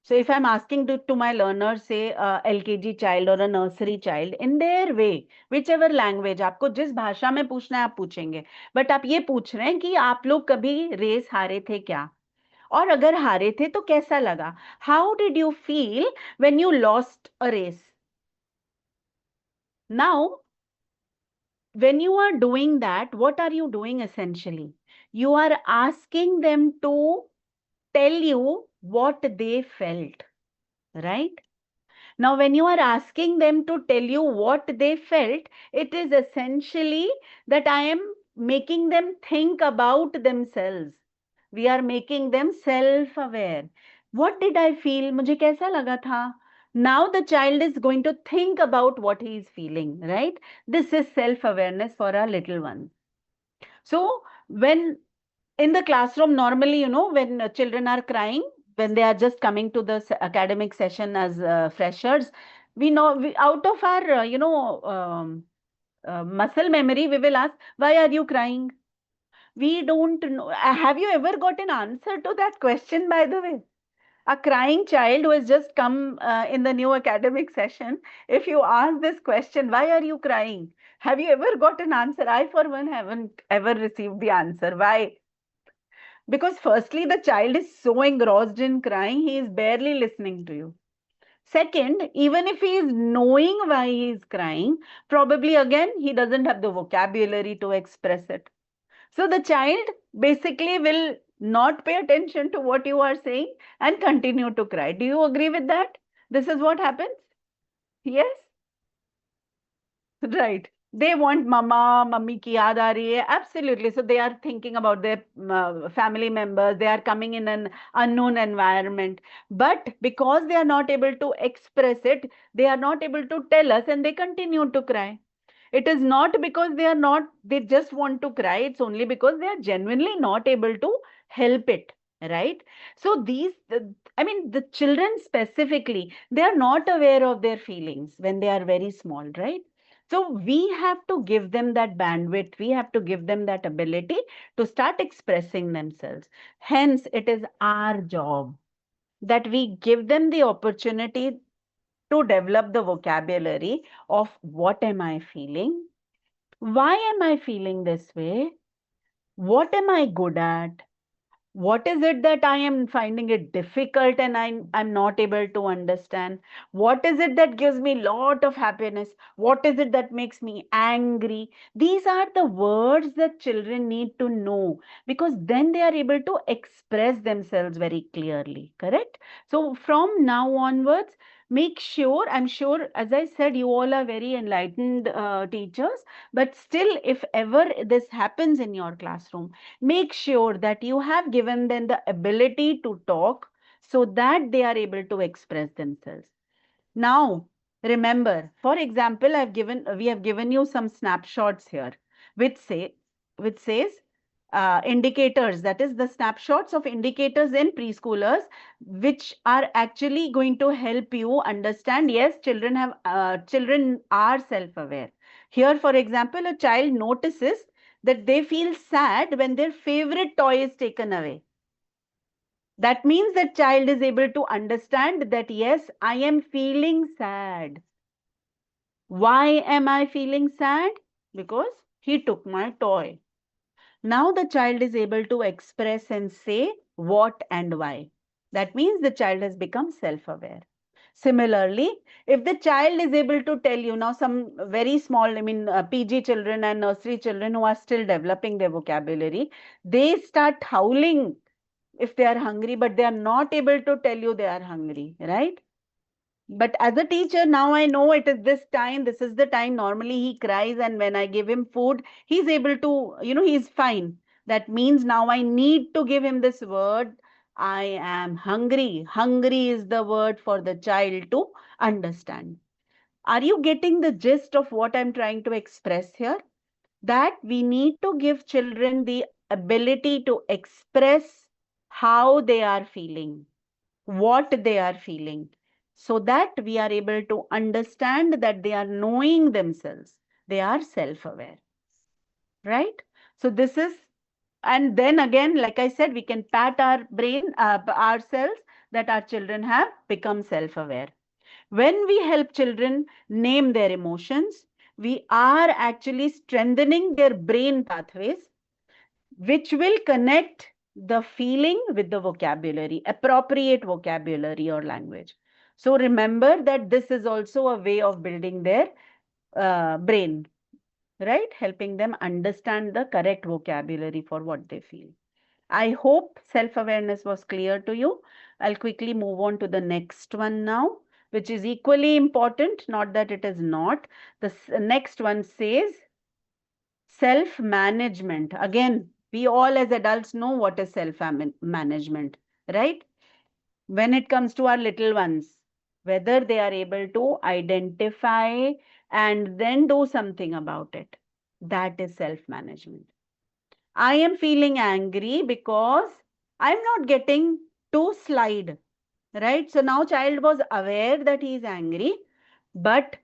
So if I'm asking to my learners, say LKG child or a nursery child, in their way, whichever language, आपको जिस भाषा में पूछना है आप पूछेंगे, but आप ये पूछ रहे हैं कि आप लोग कभी रेस हारे थे क्या, और अगर हारे थे तो कैसा लगा? How did you feel when you lost a race? Now, when you are doing that, what are you doing essentially? You are asking them to tell you what they felt, right? Now, when you are asking them to tell you what they felt, it is essentially that I am making them think about themselves. We are making them self-aware. What did I feel? मुझे कैसा लगा था? Now the child is going to think about what he is feeling, right? This is self-awareness for our little ones. So when in the classroom, normally, when children are crying, when they are just coming to the academic session as freshers, we know out of our, muscle memory, we will ask, why are you crying? We don't know. Have you ever got an answer to that question, by the way? A crying child who has just come in the new academic session, if you ask this question, why are you crying? Have you ever got an answer? I, for one, haven't ever received the answer. Why? Because firstly, the child is so engrossed in crying, he is barely listening to you. Second, even if he is knowing why he is crying, probably again, he doesn't have the vocabulary to express it. So the child basically will not pay attention to what you are saying and continue to cry. Do you agree with that? This is what happens? Yes? Right. They want mama, mummy ki yaad aa rahi hai. Absolutely. So they are thinking about their family members. They are coming in an unknown environment. But because they are not able to express it, they are not able to tell us and they continue to cry. It is not because they just want to cry. It's only because they are genuinely not able to help it. Right? So the children specifically, they are not aware of their feelings when they are very small, right? So we have to give them that bandwidth. We have to give them that ability to start expressing themselves. Hence, it is our job that we give them the opportunity to develop the vocabulary of what am I feeling? Why am I feeling this way? What am I good at? What is it that I am finding it difficult and I'm not able to understand? What is it that gives me lot of happiness? What is it that makes me angry? These are the words that children need to know, because then they are able to express themselves very clearly, correct? So from now onwards, make sure, I'm sure, as I said, you all are very enlightened teachers, but still, if ever this happens in your classroom, make sure that you have given them the ability to talk so that they are able to express themselves. Now, remember, for example, we have given you some snapshots here, which says indicators, that is the snapshots of indicators in preschoolers, which are actually going to help you understand, yes, children are self-aware. Here, for example, a child notices that they feel sad when their favorite toy is taken away. That means that child is able to understand that, yes, I am feeling sad. Why am I feeling sad? Because he took my toy. Now the child is able to express and say what and why. That means the child has become self-aware. Similarly, if the child is able to tell you, now some very small, PG children and nursery children who are still developing their vocabulary, they start howling if they are hungry, but they are not able to tell you they are hungry, right? But as a teacher, now I know it is this time, this is the time. Normally he cries, and when I give him food, he's able to, he's fine. That means now I need to give him this word. I am hungry. Hungry is the word for the child to understand. Are you getting the gist of what I'm trying to express here? That we need to give children the ability to express how they are feeling, what they are feeling, so that we are able to understand that they are knowing themselves, they are self-aware, right? So this is, and then again, like I said, we can pat our brain, ourselves, that our children have become self-aware. When we help children name their emotions, we are actually strengthening their brain pathways, which will connect the feeling with the vocabulary, appropriate vocabulary or language. So remember that this is also a way of building their brain, right? Helping them understand the correct vocabulary for what they feel. I hope self-awareness was clear to you. I'll quickly move on to the next one now, which is equally important, not that it is not. The next one says self-management. Again, we all as adults know what is self-management, right? When it comes to our little ones, whether they are able to identify and then do something about it, that is self-management. I am feeling angry because I'm not getting to slide, right? So now child was aware that he is angry, but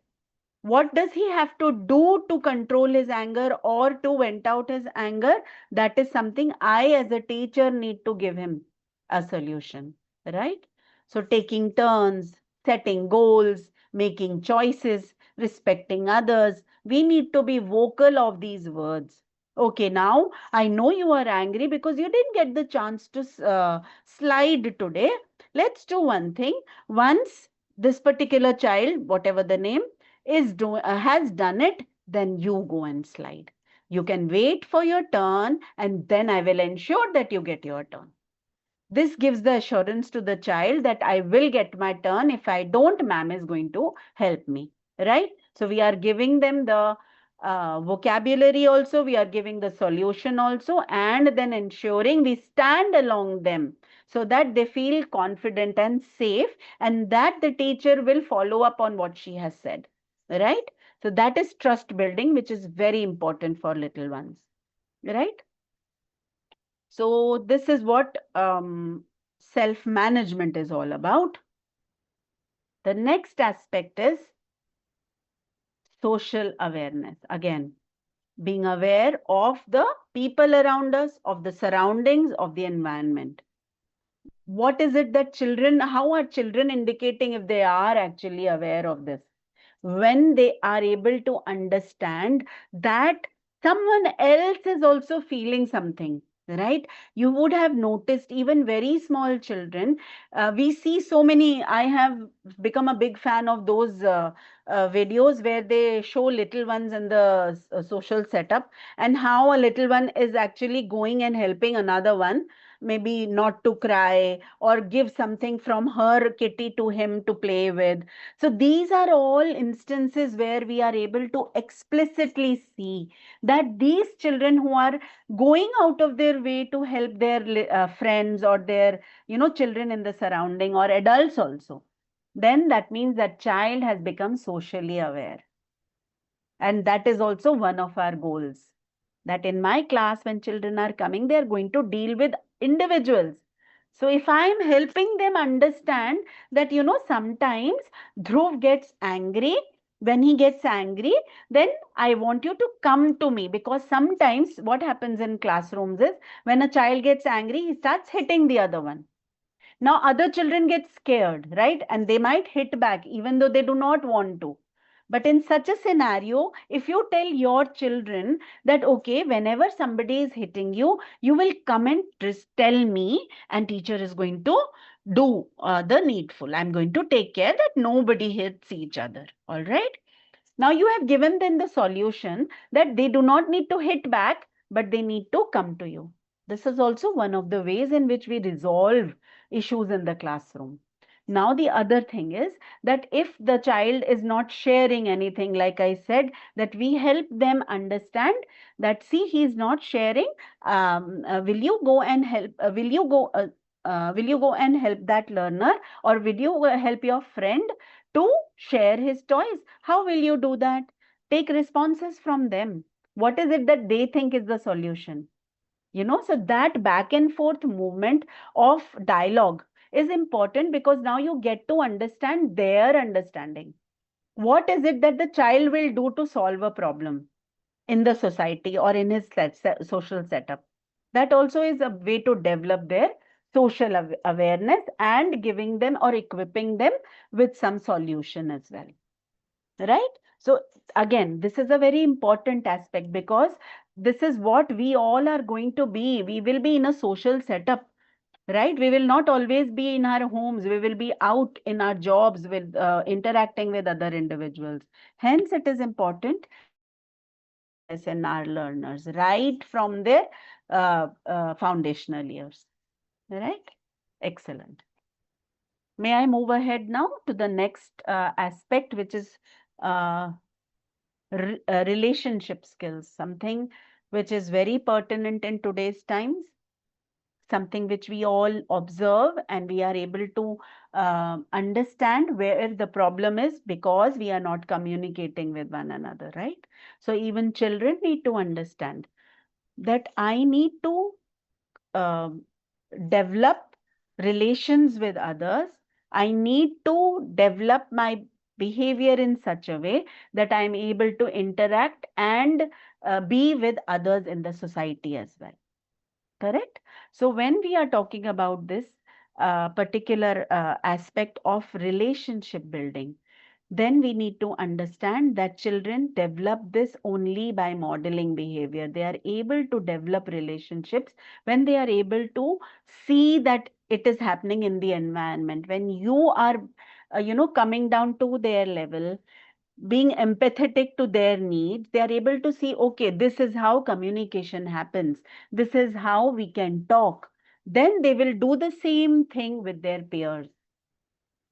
what does he have to do to control his anger or to vent out his anger? That is something I as a teacher need to give him a solution, right? So taking turns, setting goals, making choices, respecting others. We need to be vocal of these words. Okay, now I know you are angry because you didn't get the chance to slide today. Let's do one thing. Once this particular child, whatever the name, has done it, then you go and slide. You can wait for your turn and then I will ensure that you get your turn. This gives the assurance to the child that I will get my turn. If I don't, ma'am is going to help me, right? So we are giving them the vocabulary also, we are giving the solution also, and then ensuring we stand along them so that they feel confident and safe, and that the teacher will follow up on what she has said, right? So that is trust building, which is very important for little ones, right? So this is what self-management is all about. The next aspect is social awareness. Again, being aware of the people around us, of the surroundings, of the environment. What is it that children, how are children indicating if they are actually aware of this? When they are able to understand that someone else is also feeling something, right? You would have noticed even very small children. We see so many. I have become a big fan of those videos where they show little ones in the social setup, and how a little one is actually going and helping another one, maybe not to cry, or give something from her kitty to him to play with. So these are all instances where we are able to explicitly see that these children who are going out of their way to help their friends or their, children in the surrounding or adults also, then that means that child has become socially aware. And that is also one of our goals. That in my class, when children are coming, they are going to deal with individuals. So if I am helping them understand that, sometimes Dhruv gets angry. When he gets angry, then I want you to come to me, because sometimes what happens in classrooms is when a child gets angry, he starts hitting the other one. Now, other children get scared, right? And they might hit back even though they do not want to. But in such a scenario, if you tell your children that, okay, whenever somebody is hitting you, you will come and just tell me, and teacher is going to do the needful. I'm going to take care that nobody hits each other. All right. Now you have given them the solution that they do not need to hit back, but they need to come to you. This is also one of the ways in which we resolve issues in the classroom. Now, the other thing is that if the child is not sharing anything, like I said, that we help them understand that, see, he is not sharing. Will you go and help? Will you go and help that learner, or will you help your friend to share his toys. How will you do that? Take responses from them. What is it that they think is the solution? So that back and forth movement of dialogue is important, because now you get to understand their understanding. What is it that the child will do to solve a problem in the society or in his social setup? That also is a way to develop their social awareness and giving them or equipping them with some solution as well. Right? So again, this is a very important aspect, because this is what we all are going to be. We will be in a social setup, right? We will not always be in our homes. We will be out in our jobs with interacting with other individuals. Hence, it is important this in our learners right from their foundational years. Right? Excellent. May I move ahead now to the next aspect, which is relationship skills, something which is very pertinent in today's times, something which we all observe and we are able to understand where the problem is, because we are not communicating with one another, right? So even children need to understand that I need to develop relations with others. I need to develop my behavior in such a way that I'm able to interact and be with others in the society as well. Correct? So when we are talking about this particular aspect of relationship building, then we need to understand that children develop this only by modeling behavior. They are able to develop relationships when they are able to see that it is happening in the environment. When you are, coming down to their level, being empathetic to their needs, they are able to see, okay, this is how communication happens. This is how we can talk. Then they will do the same thing with their peers.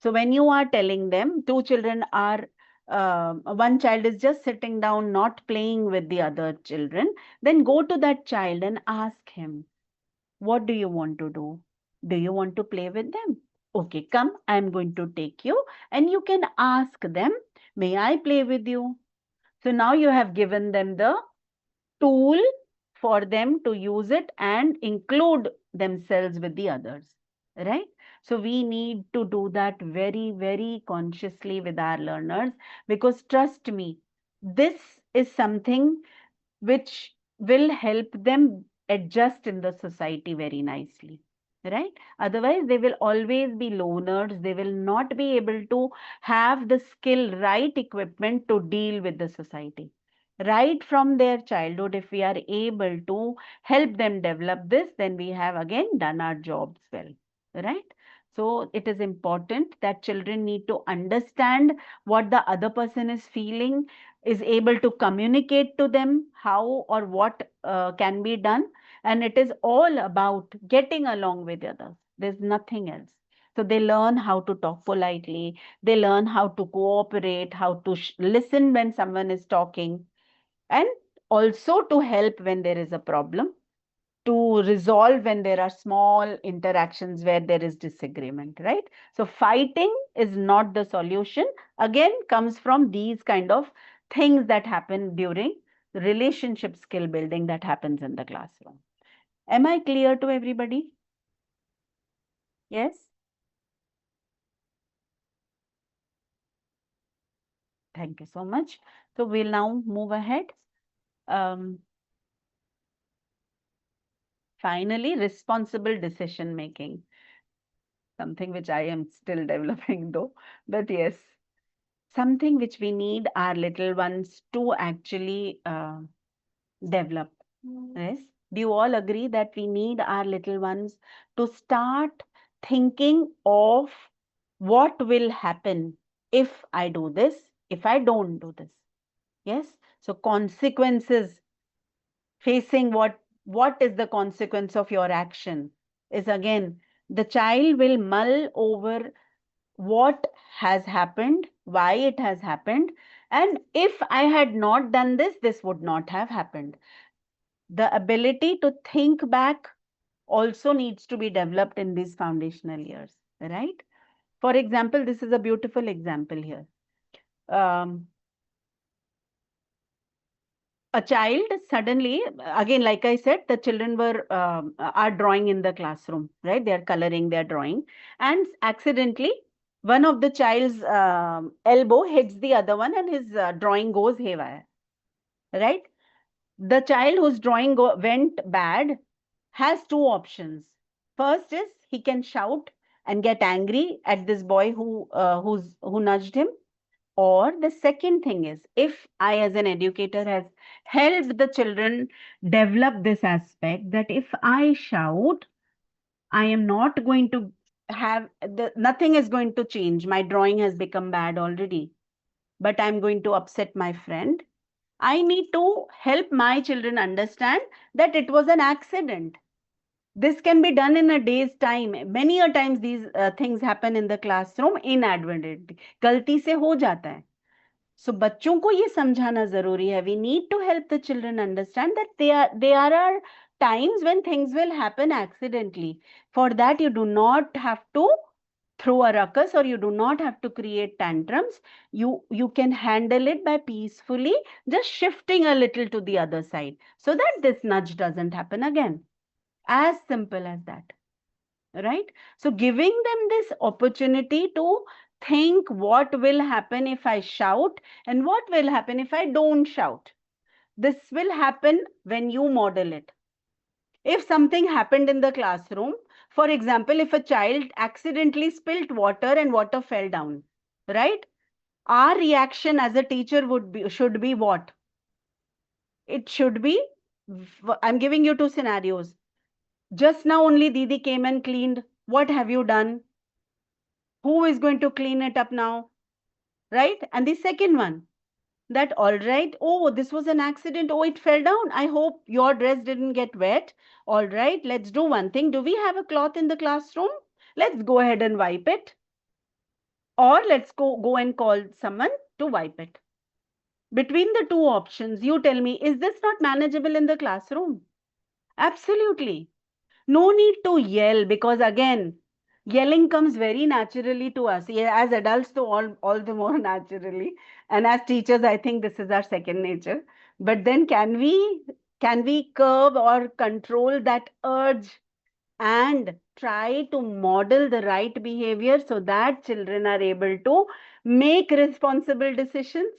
So when you are telling them, two children are, one child is just sitting down, not playing with the other children, then go to that child and ask him, what do you want to do? Do you want to play with them? Okay, come, I'm going to take you, and you can ask them, may I play with you? So now you have given them the tool for them to use it and include themselves with the others, right? So we need to do that very, very consciously with our learners, because trust me, this is something which will help them adjust in the society very nicely, right? Otherwise, they will always be loners. They will not be able to have the skill, right equipment to deal with the society. Right from their childhood, if we are able to help them develop this, then we have again done our jobs well, right? So it is important that children need to understand what the other person is feeling, is able to communicate to them how or what can be done. And it is all about getting along with others. There's nothing else. So they learn how to talk politely. They learn how to cooperate, how to listen when someone is talking, and also to help when there is a problem, to resolve when there are small interactions where there is disagreement, right? So fighting is not the solution. Again, comes from these kind of things that happen during relationship skill building that happens in the classroom. Am I clear to everybody? Yes? Thank you so much. So we'll now move ahead. Finally, responsible decision making. Something which I am still developing though, but yes, something which we need our little ones to actually develop. Yes. Do you all agree that we need our little ones to start thinking of what will happen if I do this, if I don't do this? Yes. So consequences, facing what is the consequence of your action, is again, the child will mull over what has happened, why it has happened, and if I had not done this, this would not have happened. The ability to think back also needs to be developed in these foundational years, right? For example, this is a beautiful example here. A child suddenly, again, like I said, the children are drawing in the classroom, right? They are coloring, they are drawing, and accidentally one of the child's elbow hits the other one, and his drawing goes haywire, right? The child whose drawing went bad has two options. First is he can shout and get angry at this boy who nudged him. Or the second thing is, if I as an educator has helped the children develop this aspect, that if I shout, I am not going to nothing is going to change. My drawing has become bad already, but I'm going to upset my friend. I need to help my children understand that it was an accident. This can be done in a day's time. Many a times these things happen in the classroom inadvertently. गलती से हो जाता है. So बच्चों को ये समझाना जरूरी है. We need to help the children understand that there are times when things will happen accidentally. For that, you do not have to throw a ruckus, or you do not have to create tantrums. You can handle it by peacefully just shifting a little to the other side so that this nudge doesn't happen again. As simple as that, right? So giving them this opportunity to think what will happen if I shout and what will happen if I don't shout. This will happen when you model it. If something happened in the classroom, for example, if a child accidentally spilled water and water fell down, right? Our reaction as a teacher should be what? It should be, I'm giving you two scenarios. Just now only Didi came and cleaned. What have you done? Who is going to clean it up now? Right? And the second one, that all right, oh, this was an accident. Oh, it fell down. I hope your dress didn't get wet. All right, let's do one thing. Do we have a cloth in the classroom? Let's go ahead and wipe it. Or let's go and call someone to wipe it. Between the two options, you tell me, is this not manageable in the classroom? Absolutely. No need to yell, because again, yelling comes very naturally to us. Yeah, as adults, to all the more naturally. And as teachers, I think this is our second nature. But then can we curb or control that urge and try to model the right behavior so that children are able to make responsible decisions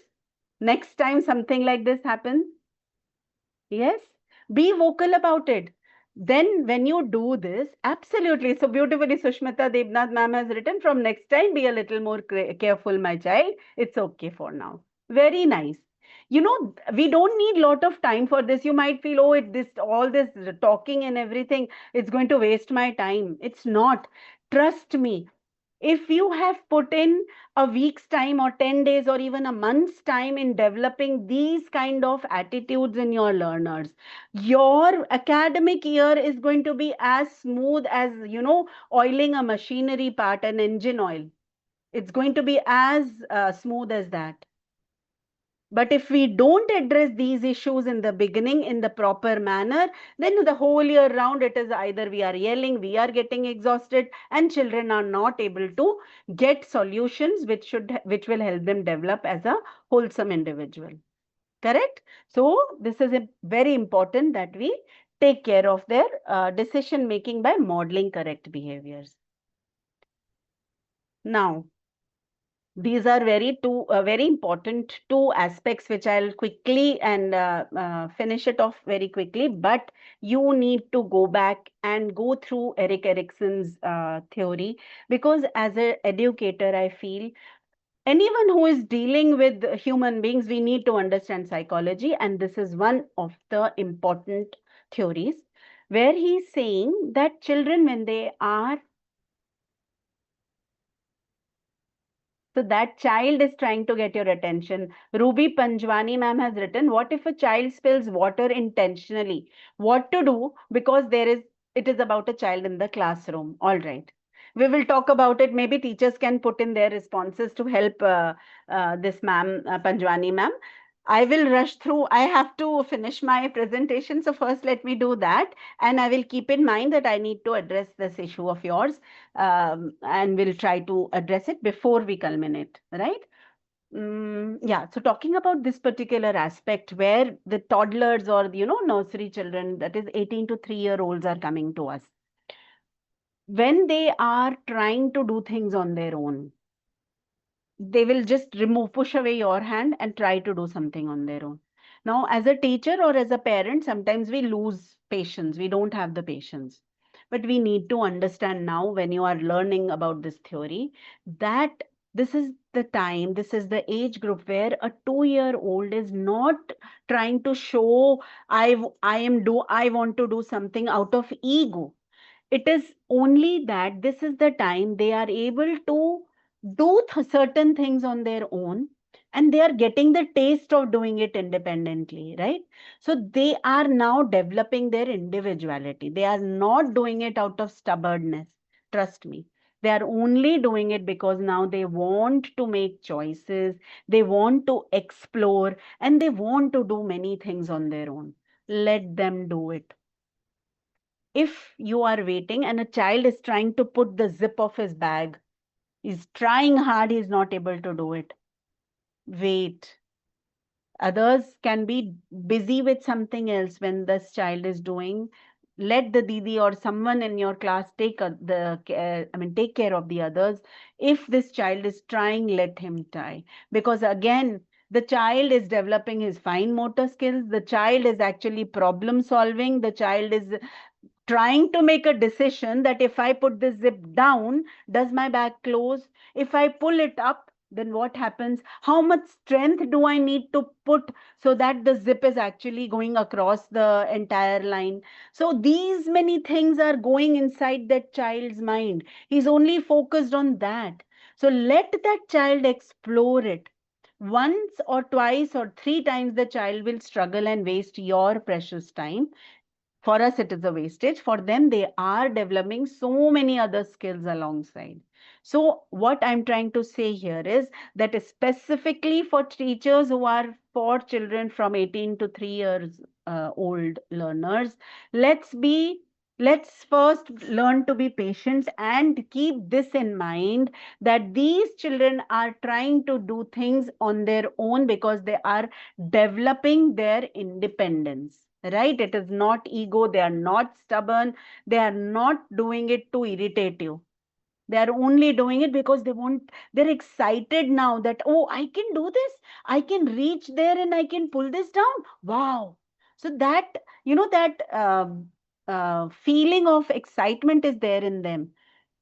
next time something like this happens? Yes, be vocal about it. Then when you do this, absolutely. So beautifully, Sushmita Debnath ma'am has written, from next time, be a little more careful, my child. It's okay for now. Very nice. You know, we don't need lot of time for this. You might feel, oh, all this talking and everything, it's going to waste my time. It's not. Trust me, if you have put in a week's time or 10 days or even a month's time in developing these kind of attitudes in your learners, your academic year is going to be as smooth as, oiling a machinery part, an engine oil. It's going to be as smooth as that. But if we don't address these issues in the beginning in the proper manner, then the whole year round, it is either we are yelling, we are getting exhausted, and children are not able to get solutions which will help them develop as a wholesome individual. Correct? So this is very important that we take care of their decision making by modeling correct behaviors. Now, these are very important two aspects which I'll quickly and finish it off very quickly. But you need to go back and go through Erik Erikson's theory, because as an educator, I feel anyone who is dealing with human beings, we need to understand psychology, and this is one of the important theories where he's saying that children, when they are So that child is trying to get your attention. Ruby Panjwani ma'am has written, what if a child spills water intentionally? What to do? Because it is about a child in the classroom. All right. We will talk about it. Maybe teachers can put in their responses to help this ma'am, Panjwani ma'am. I will rush through. I have to finish my presentation. So first let me do that. And I will keep in mind that I need to address this issue of yours, and we'll try to address it before we culminate, right? Yeah, so talking about this particular aspect where the toddlers or, nursery children, that is 18 to 3-year-olds are coming to us. When they are trying to do things on their own, they will just push away your hand and try to do something on their own. Now, as a teacher or as a parent, sometimes we lose patience. We don't have the patience. But we need to understand now, when you are learning about this theory, that this is the time, this is the age group where a 2-year-old is not trying to show I want to do something out of ego. It is only that this is the time they are able to do certain things on their own, and they are getting the taste of doing it independently, right? So they are now developing their individuality. They are not doing it out of stubbornness. Trust me. They are only doing it because now they want to make choices, they want to explore, and they want to do many things on their own. Let them do it. If you are waiting and a child is trying to put the zip of his bag, he's trying hard, he's not able to do it. Wait. Others can be busy with something else when this child is doing. Let the didi or someone in your class take take care of the others. If this child is trying, let him try. Because again, the child is developing his fine motor skills. The child is actually problem solving. The child is trying to make a decision that if I put this zip down, does my bag close? If I pull it up, then what happens? How much strength do I need to put so that the zip is actually going across the entire line? So these many things are going inside that child's mind. He's only focused on that. So let that child explore it. Once or twice or three times, the child will struggle and waste your precious time. For us, it is a wastage. For them, they are developing so many other skills alongside. So what I'm trying to say here is that specifically for teachers who are for children from 18 to 3 years old learners, let's be let's first learn to be patient and keep this in mind, that these children are trying to do things on their own because they are developing their independence, right? It is not ego. They are not stubborn. They are not doing it to irritate you. They are only doing it because they're excited now that, oh, I can do this. I can reach there and I can pull this down. Wow. So that, that feeling of excitement is there in them.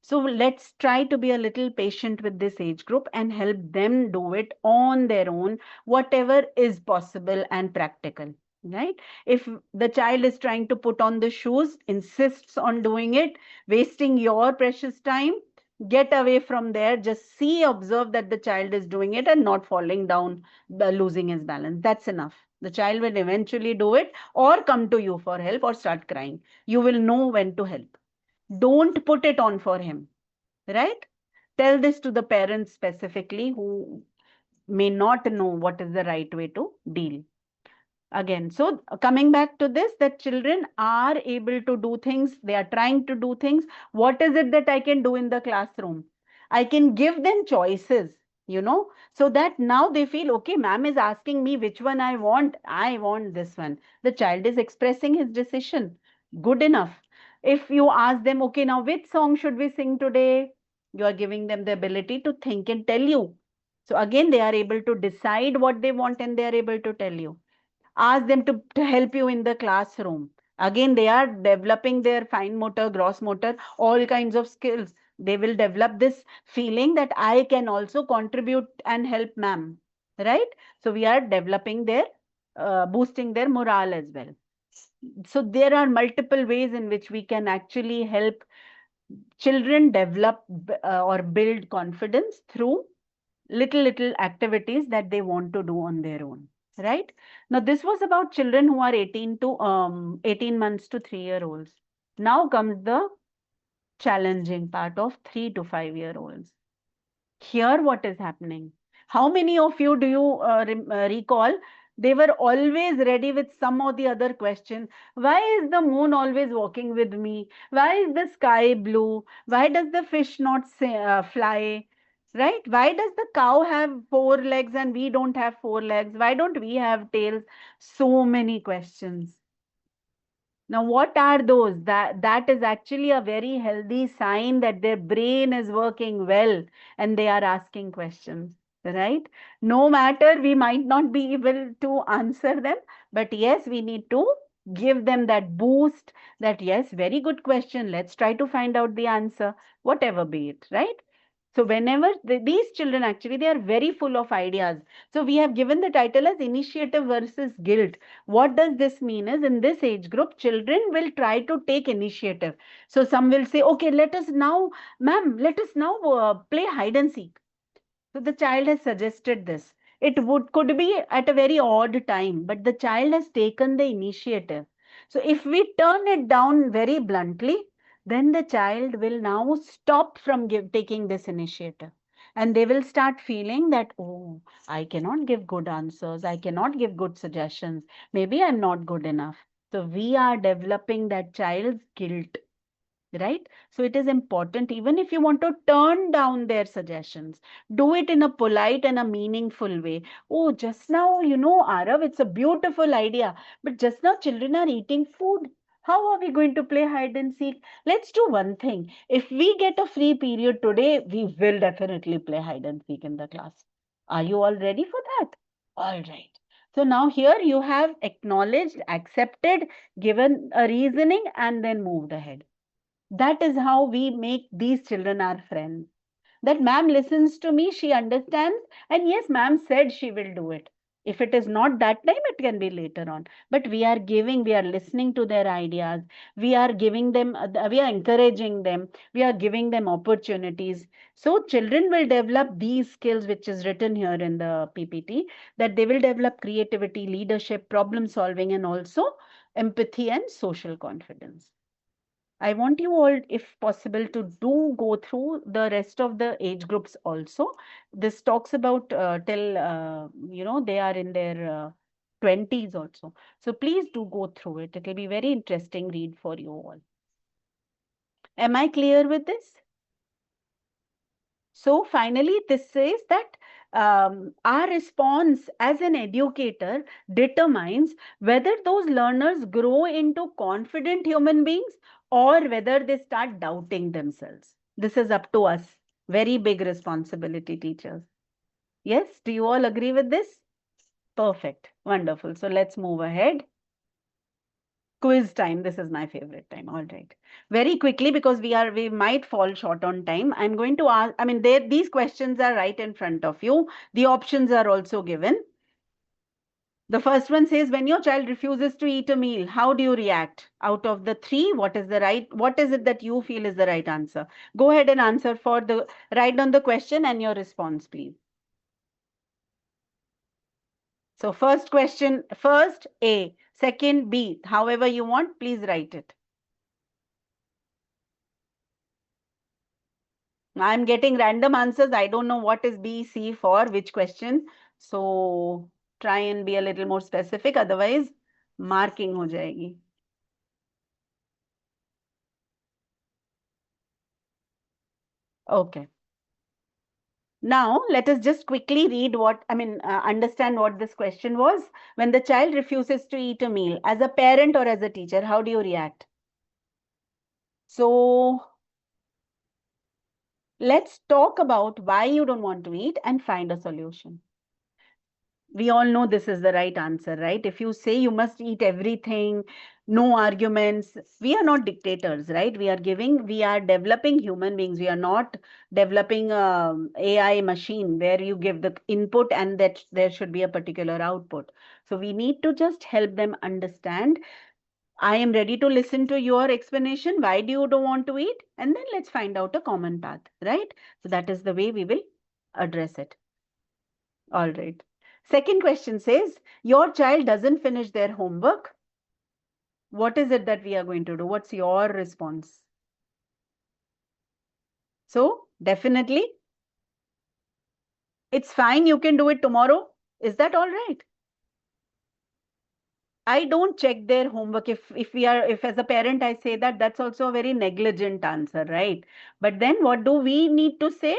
So let's try to be a little patient with this age group and help them do it on their own, whatever is possible and practical, right? If the child is trying to put on the shoes, insists on doing it, wasting your precious time, get away from there. Just see, observe that the child is doing it and not falling down, losing his balance. That's enough. The child will eventually do it or come to you for help or start crying. You will know when to help. Don't put it on for him, right? Tell this to the parents specifically who may not know what is the right way to deal. Again, so coming back to this, that children are able to do things, they are trying to do things. What is it that I can do in the classroom? I can give them choices, so that now they feel, okay, ma'am is asking me which one I want this one. The child is expressing his decision. Good enough. If you ask them, okay, now which song should we sing today? You are giving them the ability to think and tell you. So again, they are able to decide what they want and they are able to tell you. Ask them to help you in the classroom. Again, they are developing their fine motor, gross motor, all kinds of skills. They will develop this feeling that I can also contribute and help ma'am, right? So we are developing their, boosting their morale as well. So there are multiple ways in which we can actually help children develop or build confidence through little activities that they want to do on their own, right? Now this was about children who are 18 months to 3-year-olds. Now comes the challenging part of 3 to 5-year-olds. Here what is happening? How many of you do you recall They were always ready with some or the other question. Why is the moon always walking with me? Why is the sky blue? Why does the fish not fly? Right? Why does the cow have four legs and we don't have four legs? Why don't we have tails? So many questions. Now, what are those? That is actually a very healthy sign that their brain is working well and they are asking questions, right? No matter we might not be able to answer them, but yes, we need to give them that boost that yes, very good question. Let's try to find out the answer, whatever be it, right? So whenever these children actually, they are very full of ideas. So we have given the title as initiative versus guilt. What does this mean is in this age group, children will try to take initiative. So some will say, okay, let us now, ma'am, let us now play hide and seek. So the child has suggested this. It could be at a very odd time, but the child has taken the initiative. So if we turn it down very bluntly, then the child will now stop from taking this initiative. And they will start feeling that, oh, I cannot give good answers. I cannot give good suggestions. Maybe I'm not good enough. So we are developing that child's guilt, right? So it is important, even if you want to turn down their suggestions, do it in a polite and a meaningful way. Oh, just now, Arav, it's a beautiful idea, but just now children are eating food. How are we going to play hide and seek? Let's do one thing. If we get a free period today, we will definitely play hide and seek in the class. Are you all ready for that? All right. So now here you have acknowledged, accepted, given a reasoning, and then moved ahead. That is how we make these children our friends. That ma'am listens to me, she understands, and yes, ma'am said she will do it. If it is not that time, it can be later on. But we are listening to their ideas. We are giving them, we are encouraging them. We are giving them opportunities. So children will develop these skills, which is written here in the PPT, that they will develop creativity, leadership, problem solving, and also empathy and social confidence. I want you all, if possible, to do go through the rest of the age groups also. This talks about till, they are in their 20s also. So please do go through it. It will be very interesting read for you all. Am I clear with this? So finally, this says that our response as an educator determines whether those learners grow into confident human beings or whether they start doubting themselves. This is up to us. Very big responsibility, teachers. Yes, do you all agree with this? Perfect. Wonderful. So let's move ahead. Quiz time. This is my favorite time. All right. Very quickly, because we might fall short on time. I'm going to ask, I mean, these questions are right in front of you. The options are also given. The first one says, when your child refuses to eat a meal, how do you react? Out of the three, what is it that you feel is the right answer? Go ahead and answer for the write down the question and your response, please. So first question, first A, second B, however you want, please write it. I'm getting random answers. I don't know what is B, C for which question. So try and be a little more specific. Otherwise, marking ho jayegi. Okay. Now, let us just quickly read understand what this question was. When the child refuses to eat a meal, as a parent or as a teacher, how do you react? So, let's talk about why you don't want to eat and find a solution. We all know this is the right answer, right? If you say you must eat everything, no arguments, we are not dictators, right? We are developing human beings. We are not developing a AI machine where you give the input and that there should be a particular output. So we need to just help them understand. I am ready to listen to your explanation. Why do you don't want to eat? And then let's find out a common path, right? So that is the way we will address it. All right. Second question says, your child doesn't finish their homework. What is it that we are going to do? What's your response? So, definitely, it's fine. You can do it tomorrow. Is that all right? I don't check their homework. If as a parent I say that, that's also a very negligent answer, right? But then what do we need to say?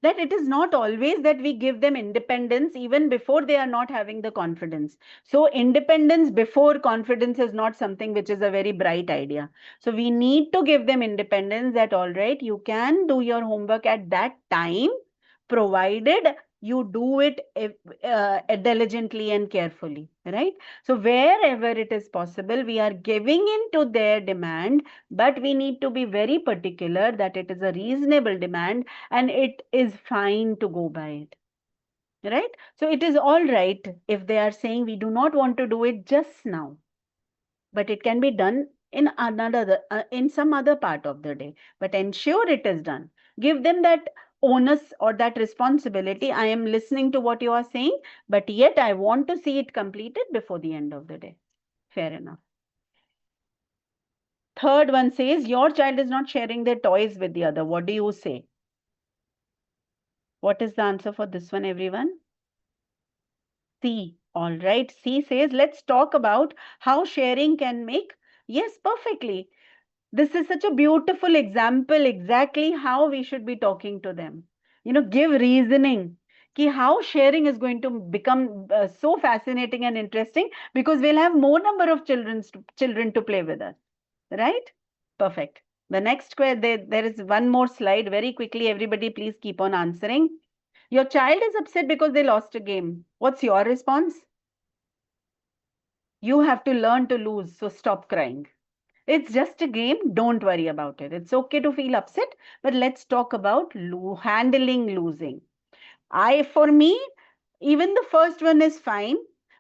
That it is not always that we give them independence even before they are not having the confidence. So independence before confidence is not something which is a very bright idea. So we need to give them independence, that all right, you can do your homework at that time, provided you do it diligently and carefully, right? So wherever it is possible, we are giving in to their demand, but we need to be very particular that it is a reasonable demand and it is fine to go by it, right? So it is all right if they are saying we do not want to do it just now, but it can be done in another in some other part of the day, but ensure it is done. Give them that onus or that responsibility. I am listening to what you are saying, but yet I want to see it completed before the end of the day. Fair enough. Third one says your child is not sharing their toys with the other. What do you say? What is the answer for this one, everyone? C. All right. C says, let's talk about how sharing can make. Yes, perfectly. This is such a beautiful example, exactly how we should be talking to them. Give reasoning. Ki how sharing is going to become so fascinating and interesting, because we'll have more number of children to play with us, right? Perfect. The next square, there is one more slide. Very quickly, everybody, please keep on answering. Your child is upset because they lost a game. What's your response? You have to learn to lose, so stop crying. It's just a game. Don't worry about it. It's okay to feel upset, but let's talk about handling losing. For me, even the first one is fine,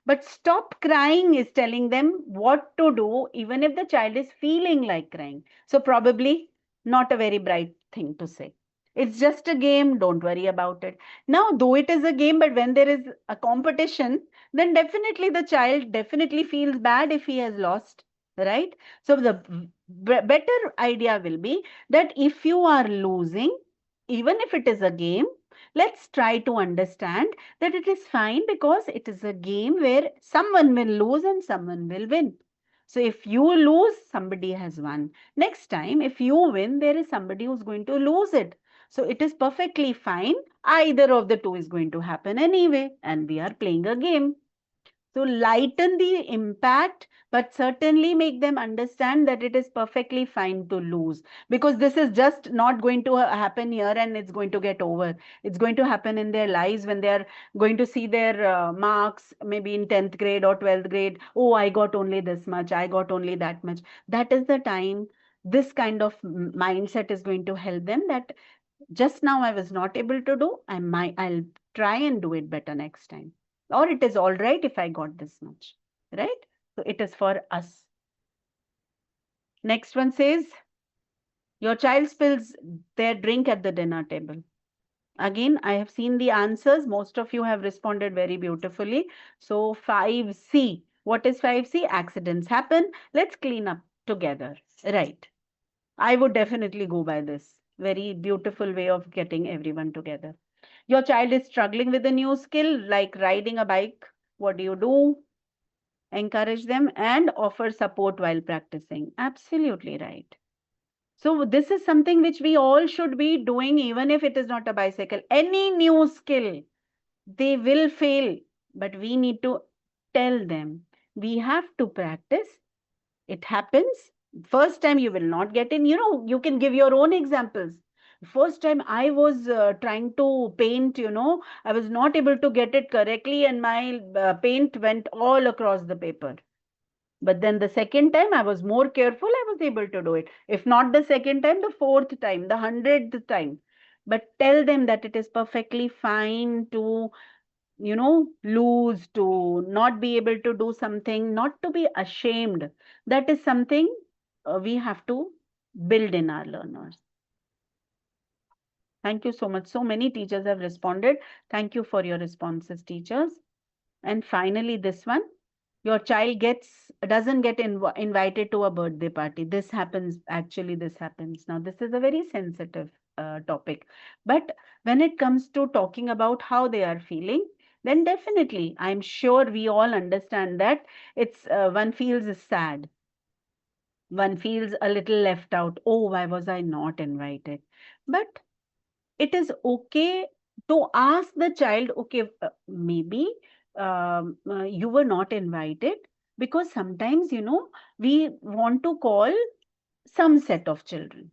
but stop crying is telling them what to do, even if the child is feeling like crying. So, probably not a very bright thing to say. It's just a game, don't worry about it. Now, though it is a game, but when there is a competition, then definitely the child definitely feels bad if he has lost, right? So, the better idea will be that if you are losing, even if it is a game, let's try to understand that it is fine, because it is a game where someone will lose and someone will win. So if you lose, somebody has won. Next time, if you win, there is somebody who's going to lose it. So it is perfectly fine. Either of the two is going to happen anyway, and we are playing a game. So lighten the impact, but certainly make them understand that it is perfectly fine to lose, because this is just not going to happen here and it's going to get over. It's going to happen in their lives when they are going to see their marks, maybe in 10th grade or 12th grade. Oh, I got only this much. I got only that much. That is the time this kind of mindset is going to help them, that just now I was not able to do, I'll try and do it better next time. Or it is all right if I got this much, right? So it is for us. Next one says, your child spills their drink at the dinner table. Again, I have seen the answers. Most of you have responded very beautifully. So 5C. What is 5C? Accidents happen. Let's clean up together. Right. I would definitely go by this. Very beautiful way of getting everyone together. Your child is struggling with a new skill like riding a bike. What do? Encourage them and offer support while practicing. Absolutely right. So this is something which we all should be doing, even if it is not a bicycle. Any new skill, they will fail, but we need to tell them we have to practice. It happens. First time you will not get in. You can give your own examples. First time I was trying to paint, I was not able to get it correctly and my paint went all across the paper. But then the second time I was more careful, I was able to do it. If not the second time, the fourth time, the 100th time. But tell them that it is perfectly fine to lose, to not be able to do something, not to be ashamed. That is something we have to build in our learners. Thank you so much. So many teachers have responded. Thank you for your responses, teachers. And finally, this one, your child doesn't get invited to a birthday party. This happens, actually, this happens. Now, this is a very sensitive topic. But when it comes to talking about how they are feeling, then definitely, I'm sure we all understand that it's one feels sad, one feels a little left out. Oh, why was I not invited? But it is okay to ask the child, okay, maybe you were not invited because sometimes, we want to call some set of children.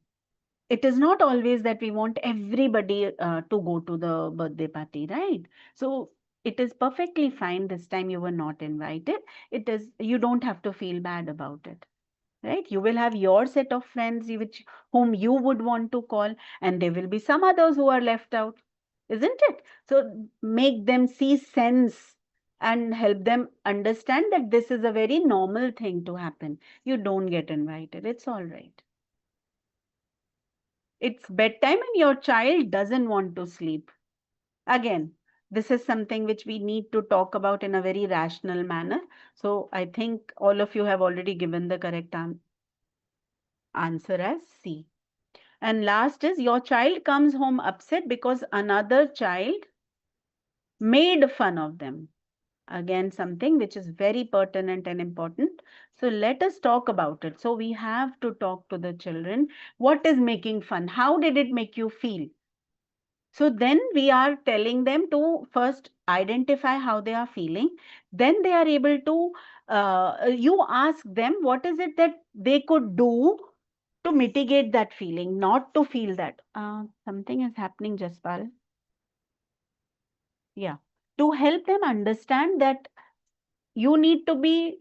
It is not always that we want everybody to go to the birthday party, right? So it is perfectly fine this time you were not invited. It is, you don't have to feel bad about it, right? You will have your set of friends which whom you would want to call, and there will be some others who are left out, isn't it? So make them see sense and help them understand that this is a very normal thing to happen. You don't get invited, it's all right. It's bedtime and your child doesn't want to sleep. Again, this is something which we need to talk about in a very rational manner. So I think all of you have already given the correct answer as C. And last is your child comes home upset because another child made fun of them. Again, something which is very pertinent and important. So let us talk about it. So we have to talk to the children. What is making fun? How did it make you feel? So then we are telling them to first identify how they are feeling. Then they are able to, you ask them what is it that they could do to mitigate that feeling, not to feel that. Something is happening, Jaspal. Yeah. To help them understand that you need to be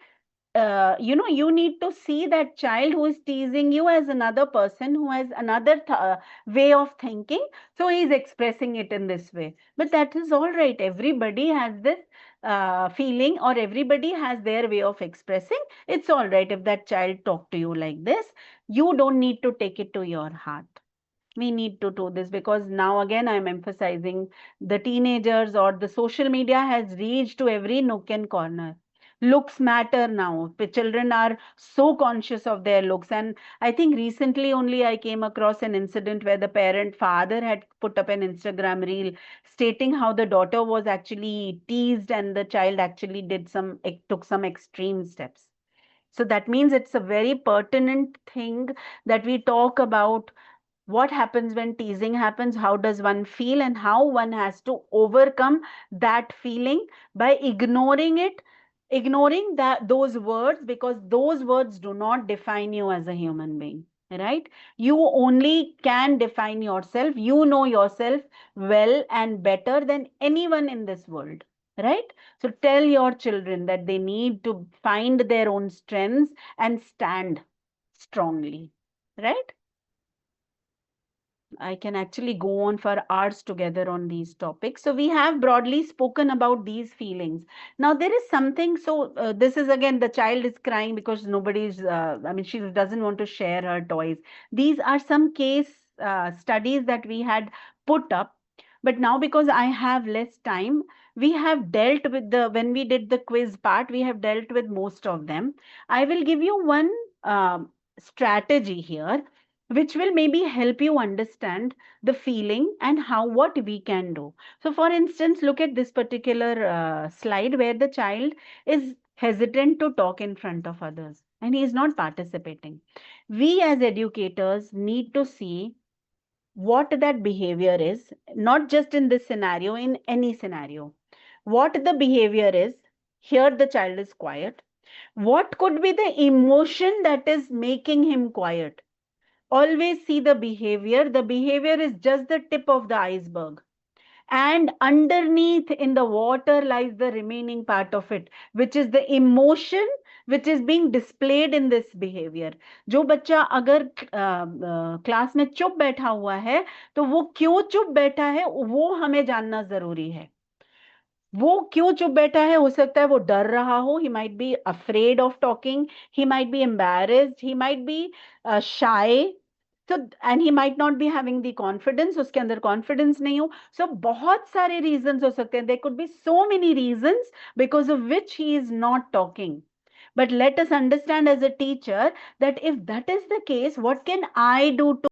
you need to see that child who is teasing you as another person who has another way of thinking. So he is expressing it in this way. But that is all right. Everybody has this feeling, or everybody has their way of expressing. It's all right if that child talk to you like this. You don't need to take it to your heart. We need to do this because now again I'm emphasizing the teenagers or the social media has reached to every nook and corner. Looks matter now. The children are so conscious of their looks. And I think recently only I came across an incident where the parent father had put up an Instagram reel stating how the daughter was actually teased and the child actually took some extreme steps. So that means it's a very pertinent thing that we talk about. What happens when teasing happens? How does one feel, and how one has to overcome that feeling by ignoring it, ignoring those words, because those words do not define you as a human being, right? You only can define yourself. You know yourself well and better than anyone in this world, right? So tell your children that they need to find their own strengths and stand strongly, right? I can actually go on for hours together on these topics. So we have broadly spoken about these feelings. Now there is something. So this is again, the child is crying because nobody's. I mean, she doesn't want to share her toys. These are some case studies that we had put up. But now because I have less time, we have dealt with when we did the quiz part, we have dealt with most of them. I will give you one strategy here which will maybe help you understand the feeling and how what we can do. So for instance, look at this particular slide where the child is hesitant to talk in front of others and he is not participating. We as educators need to see what that behavior is, not just in this scenario, in any scenario. What the behavior is, here the child is quiet. What could be the emotion that is making him quiet? Always see the behavior. The behavior is just the tip of the iceberg. And underneath in the water lies the remaining part of it, which is the emotion which is being displayed in this behavior. जो बच्चा अगर class में चुप बैठा हुआ है तो वो क्यों चुप बैठा है वो हमें जानना जरूरी है. वो क्यों चुप बैठा है? हो सकता है वो डर रहा हो. He might be afraid of talking. He might be embarrassed. He might be shy. So and he might not be having the confidence. उसके अंदर confidence नहीं हो. So बहुत सारे reasons हो सकते हैं. There could be so many reasons because of which he is not talking. But let us understand as a teacher that if that is the case, what can I do to